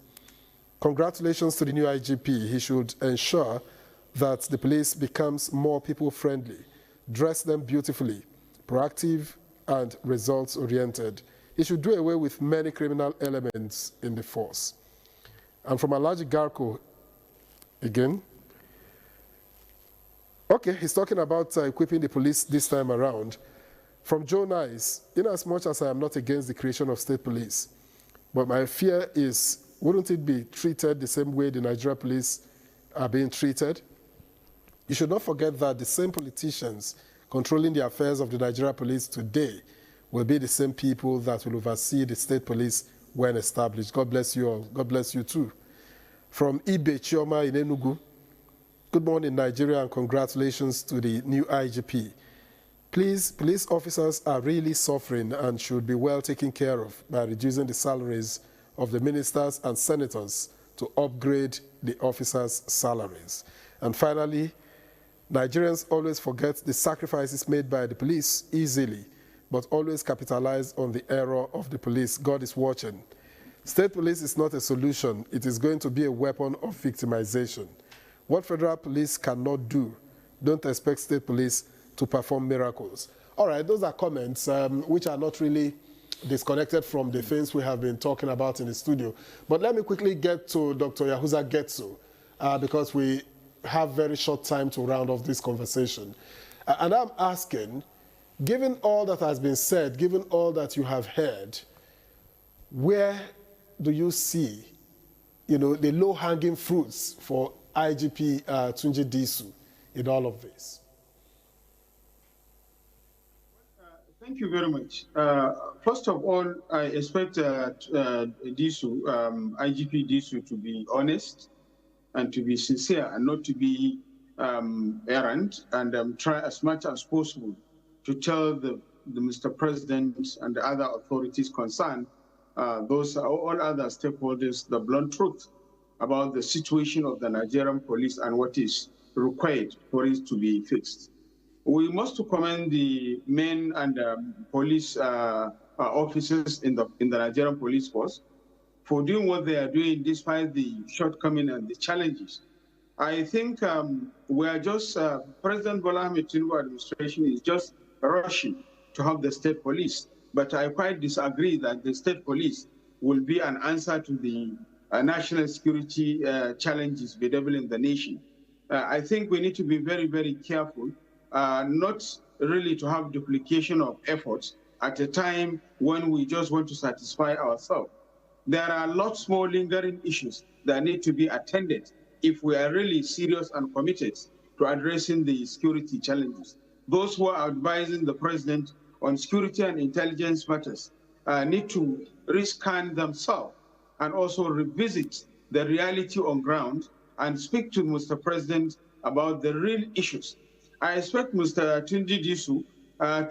Congratulations to the new IGP. He should ensure that the police becomes more people-friendly, dress them beautifully, proactive and results-oriented. He should do away with many criminal elements in the force. And from Alhaji Garko, again. Okay, he's talking about equipping the police this time around. From Joe Nice, in as much as I am not against the creation of state police, but my fear is, wouldn't it be treated the same way the Nigeria police are being treated? You should not forget that the same politicians controlling the affairs of the Nigeria police today will be the same people that will oversee the state police when established. God bless you all. God bless you too. From Ibe Chioma in Enugu, good morning, Nigeria, and congratulations to the new IGP. Please, police officers are really suffering and should be well taken care of by reducing the salaries of the ministers and senators to upgrade the officers' salaries. And finally, Nigerians always forget the sacrifices made by the police easily, but always capitalize on the error of the police. God is watching. State police is not a solution. It is going to be a weapon of victimization. What federal police cannot do, don't expect state police to perform miracles. All right, those are comments which are not really disconnected from the things we have been talking about in the studio. But let me quickly get to Dr. Yahuza Getso, because we have very short time to round off this conversation. And I'm asking, given all that has been said, given all that you have heard, where do you see, the low-hanging fruits for IGP Tunji Disu in all of this? Thank you very much. First of all, I expect Disu, IGP Disu, to be honest and to be sincere and not to be errant, and try as much as possible to tell the Mr. President and the other authorities concerned, all other stakeholders, the blunt truth about the situation of the Nigerian police and what is required for it to be fixed. We must commend the men and police officers in the Nigerian police force for doing what they are doing despite the shortcomings and the challenges. I think we are just, President Bola Ahmed Tinubu administration is just rushing to have the state police. But I quite disagree that the state police will be an answer to the national security challenges bedeviling the nation. I think we need to be very, very careful, not really to have duplication of efforts at a time when we just want to satisfy ourselves. There are lots more lingering issues that need to be attended if we are really serious and committed to addressing the security challenges. Those who are advising the president on security and intelligence matters need to rescan themselves and also revisit the reality on ground and speak to Mr. President about the real issues. I expect Mr. Tunji Disu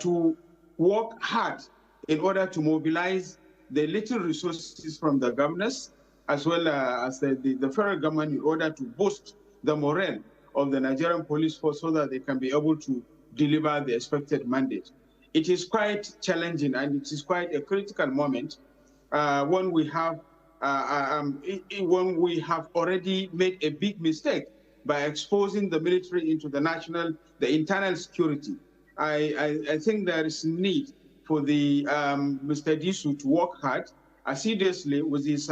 to work hard in order to mobilize the little resources from the governors as well as the federal government in order to boost the morale of the Nigerian police force so that they can be able to deliver the expected mandate. It is quite challenging and it is quite a critical moment when we have already made a big mistake by exposing the military into the internal security. I think there is need for the Mr. Disu to work hard assiduously with his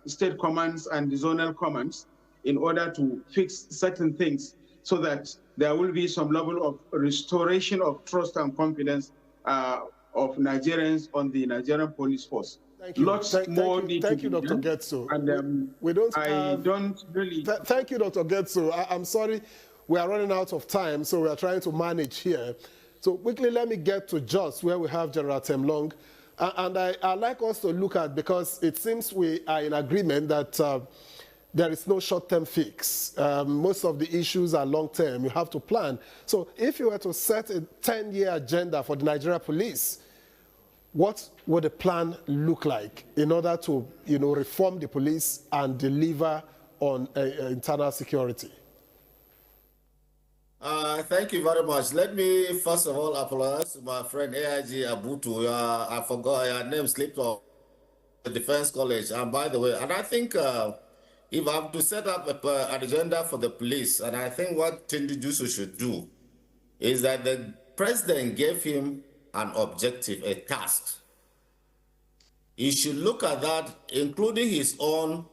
state commands and the zonal commands in order to fix certain things so that there will be some level of restoration of trust and confidence of Nigerians on the Nigerian police force. Thank you. Thank you, Dr. Getso. And we don't really... Thank you, Dr. Getso. I'm sorry, we are running out of time, so we are trying to manage here. So quickly, let me get to Jos, where we have General Temlong. And I'd like us to look at, because it seems we are in agreement that there is no short-term fix. Most of the issues are long-term. You have to plan. So if you were to set a 10-year agenda for the Nigeria police, what would the plan look like in order to, reform the police and deliver on internal security? Thank you very much. Let me first of all apologize to my friend AIG Abutu. I forgot your name slipped off the Defense College. And by the way, and I think if I have to set up an agenda for the police, and I think what Tunji Disu should do is that the president gave him an objective, a task. He should look at that, including his own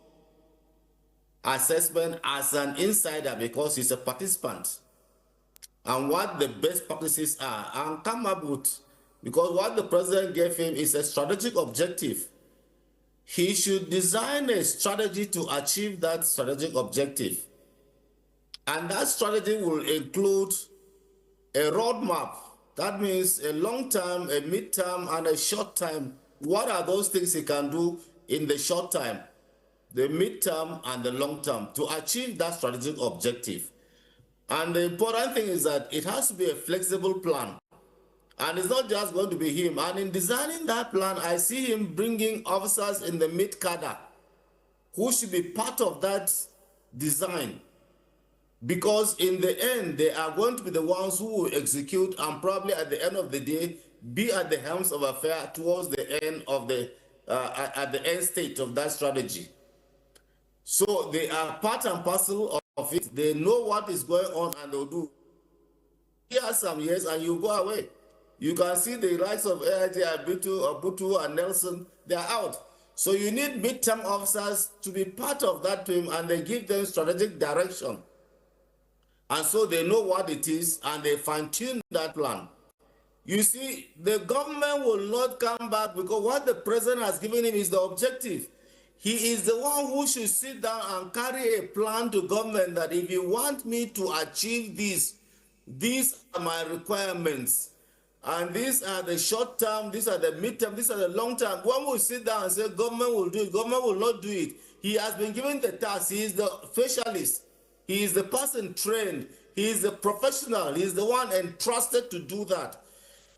assessment as an insider because he's a participant, and what the best practices are, and come up with, because what the president gave him is a strategic objective. He should design a strategy to achieve that strategic objective. And that strategy will include a roadmap. That means a long term, a mid-term, and a short term. What are those things he can do in the short time, the mid-term, and the long term to achieve that strategic objective? And the important thing is that it has to be a flexible plan. And it's not just going to be him. And in designing that plan, I see him bringing officers in the mid-cadre who should be part of that design. Because in the end, they are going to be the ones who will execute and probably at the end of the day, be at the helms of affair towards the end of at the end state of that strategy. So they are part and parcel of it. They know what is going on and they'll do. Here some years and you go away. You can see the likes of AIG, Abutu, and Nelson, they are out. So you need mid-term officers to be part of that team and they give them strategic direction. And so they know what it is and they fine-tune that plan. You see, the government will not come back because what the president has given him is the objective. He is the one who should sit down and carry a plan to government that if you want me to achieve this, these are my requirements. And these are the short term, these are the mid term, these are the long term. One will sit down and say, government will do it, government will not do it. He has been given the task, he is the specialist, he is the person trained, he is the professional, he is the one entrusted to do that.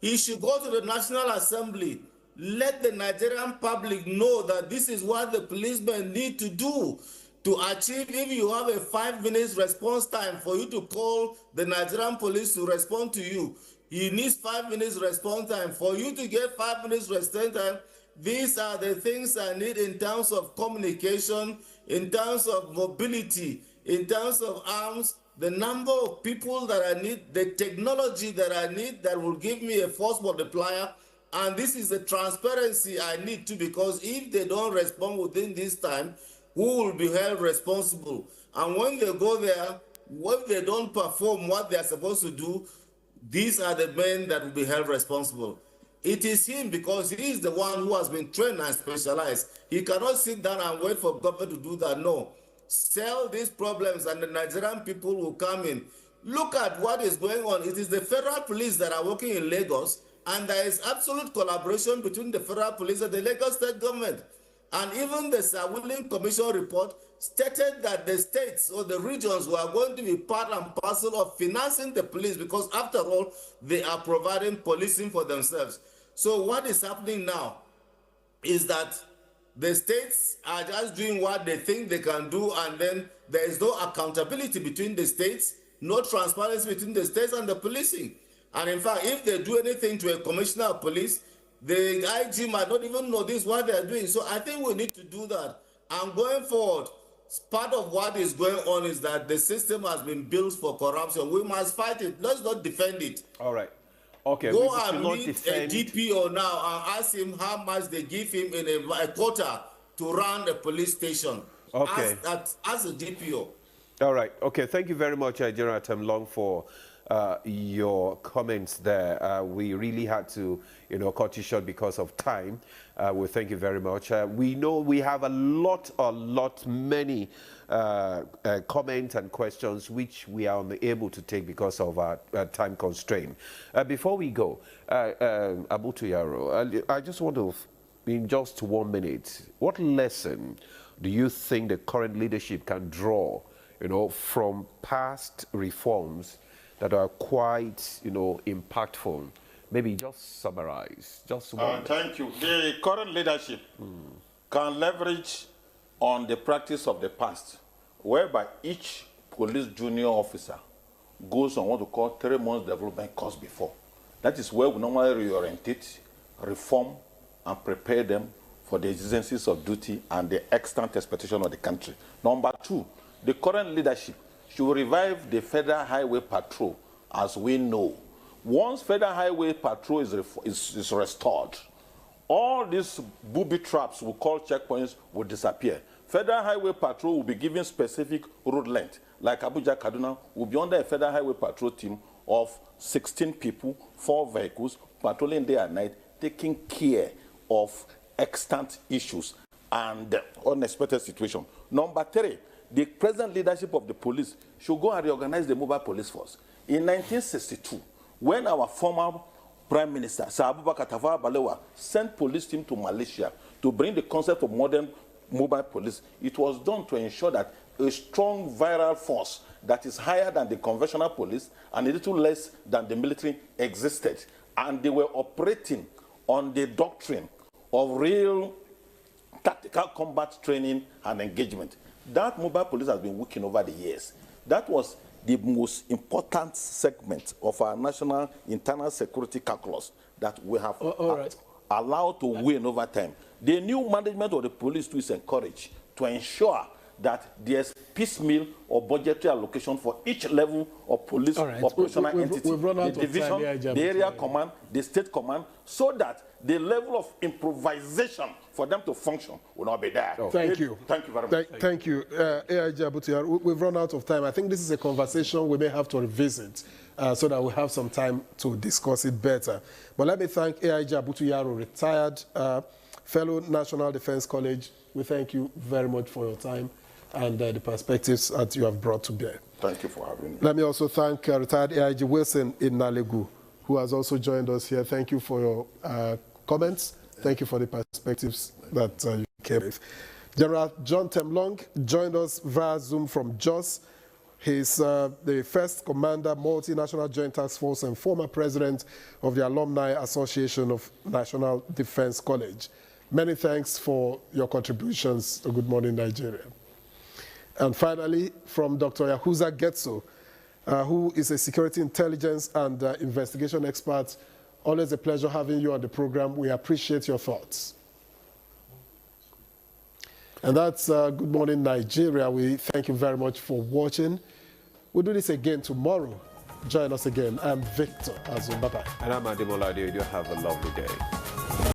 He should go to the National Assembly, let the Nigerian public know that this is what the policemen need to do to achieve. If you have a 5 minutes response time for you to call the Nigerian police to respond to you, he needs 5 minutes response time. For you to get 5 minutes response time, these are the things I need in terms of communication, in terms of mobility, in terms of arms, the number of people that I need, the technology that I need that will give me a force multiplier. And this is the transparency I need to, because if they don't respond within this time, who will be held responsible? And when they go there, if they don't perform what they are supposed to do, these are the men that will be held responsible. It is him because he is the one who has been trained and specialized. He cannot sit down and wait for government to do that. No. sell these problems and the Nigerian people will come in. Look at what is going on. It is the federal police that are working in Lagos, and there is absolute collaboration between the federal police and the Lagos state government. And even the Sir William Commission report stated that the states or the regions were going to be part and parcel of financing the police, because after all, they are providing policing for themselves. So what is happening now is that the states are just doing what they think they can do, and then there is no accountability between the states, no transparency between the states and the policing. And in fact, if they do anything to a commissioner of police, the IG might not even notice what they're doing. So I think we need to do that. And going forward, part of what is going on is that the system has been built for corruption. We must fight it. Let's not defend it. All right. Okay. Go and meet a DPO now and ask him how much they give him in a quota to run a police station. Okay. As a DPO. All right. Okay. Thank you very much, General Temlong, for your comments there. We really had to, cut you short because of time. We thank you very much. We know we have many comments and questions which we are unable to take because of our time constraint. Before we go, Abu Tuyaro, I just want to, in just 1 minute, what lesson do you think the current leadership can draw, from past reforms that are quite, impactful? Maybe just summarize. Just one. Thank you. The current leadership can leverage on the practice of the past, whereby each police junior officer goes on what we call 3 months development course before. That is where we normally reorientate, reform, and prepare them for the exigencies of duty and the extant expectation of the country. Number 2, the current leadership should revive the Federal Highway Patrol as we know. Once Federal Highway Patrol is restored, all these booby traps we call checkpoints will disappear. Federal Highway Patrol will be given specific road length. Like Abuja, Kaduna will be under a Federal Highway Patrol team of 16 people, 4 vehicles, patrolling day and night, taking care of extant issues and unexpected situations. Number 3, the present leadership of the police should go and reorganize the mobile police force. In 1962, when our former Prime Minister, Sir Abubakar Tafawa Balewa, sent police team to Malaysia to bring the concept of modern mobile police, it was done to ensure that a strong viral force that is higher than the conventional police and a little less than the military existed. And they were operating on the doctrine of real tactical combat training and engagement. That mobile police has been working over the years. That was the most important segment of our national internal security calculus that we have allowed to wane over time. The new management of the police too is encouraged to ensure that there's piecemeal or budgetary allocation for each level of police operational entity, the division, the area command, the state command, so that the level of improvisation for them to function will not be there. Thank you. Thank you very much. Thank you. AIG Abu Tuyaro, we've run out of time. I think this is a conversation we may have to revisit so that we have some time to discuss it better. But let me thank AIG Abu Tuyaro, retired fellow National Defense College. We thank you very much for your time and the perspectives that you have brought to bear. Thank you for having me. Let me also thank retired AIG Wilson in Nalegu, who has also joined us here. Thank you for your comments. Thank you for the perspectives that you came with. General John Temlong joined us via Zoom from Jos. He's the first commander, multinational joint task force, and former president of the Alumni Association of National Defense College. Many thanks for your contributions to Good Morning Nigeria. And finally, from Dr. Yahuza Getso, who is a security intelligence and investigation expert. Always a pleasure having you on the program. We appreciate your thoughts. And that's Good Morning Nigeria. We thank you very much for watching. We'll do this again tomorrow. Join us again. I'm Victor Azum. Bye-bye. And I'm Ademola. You have a lovely day.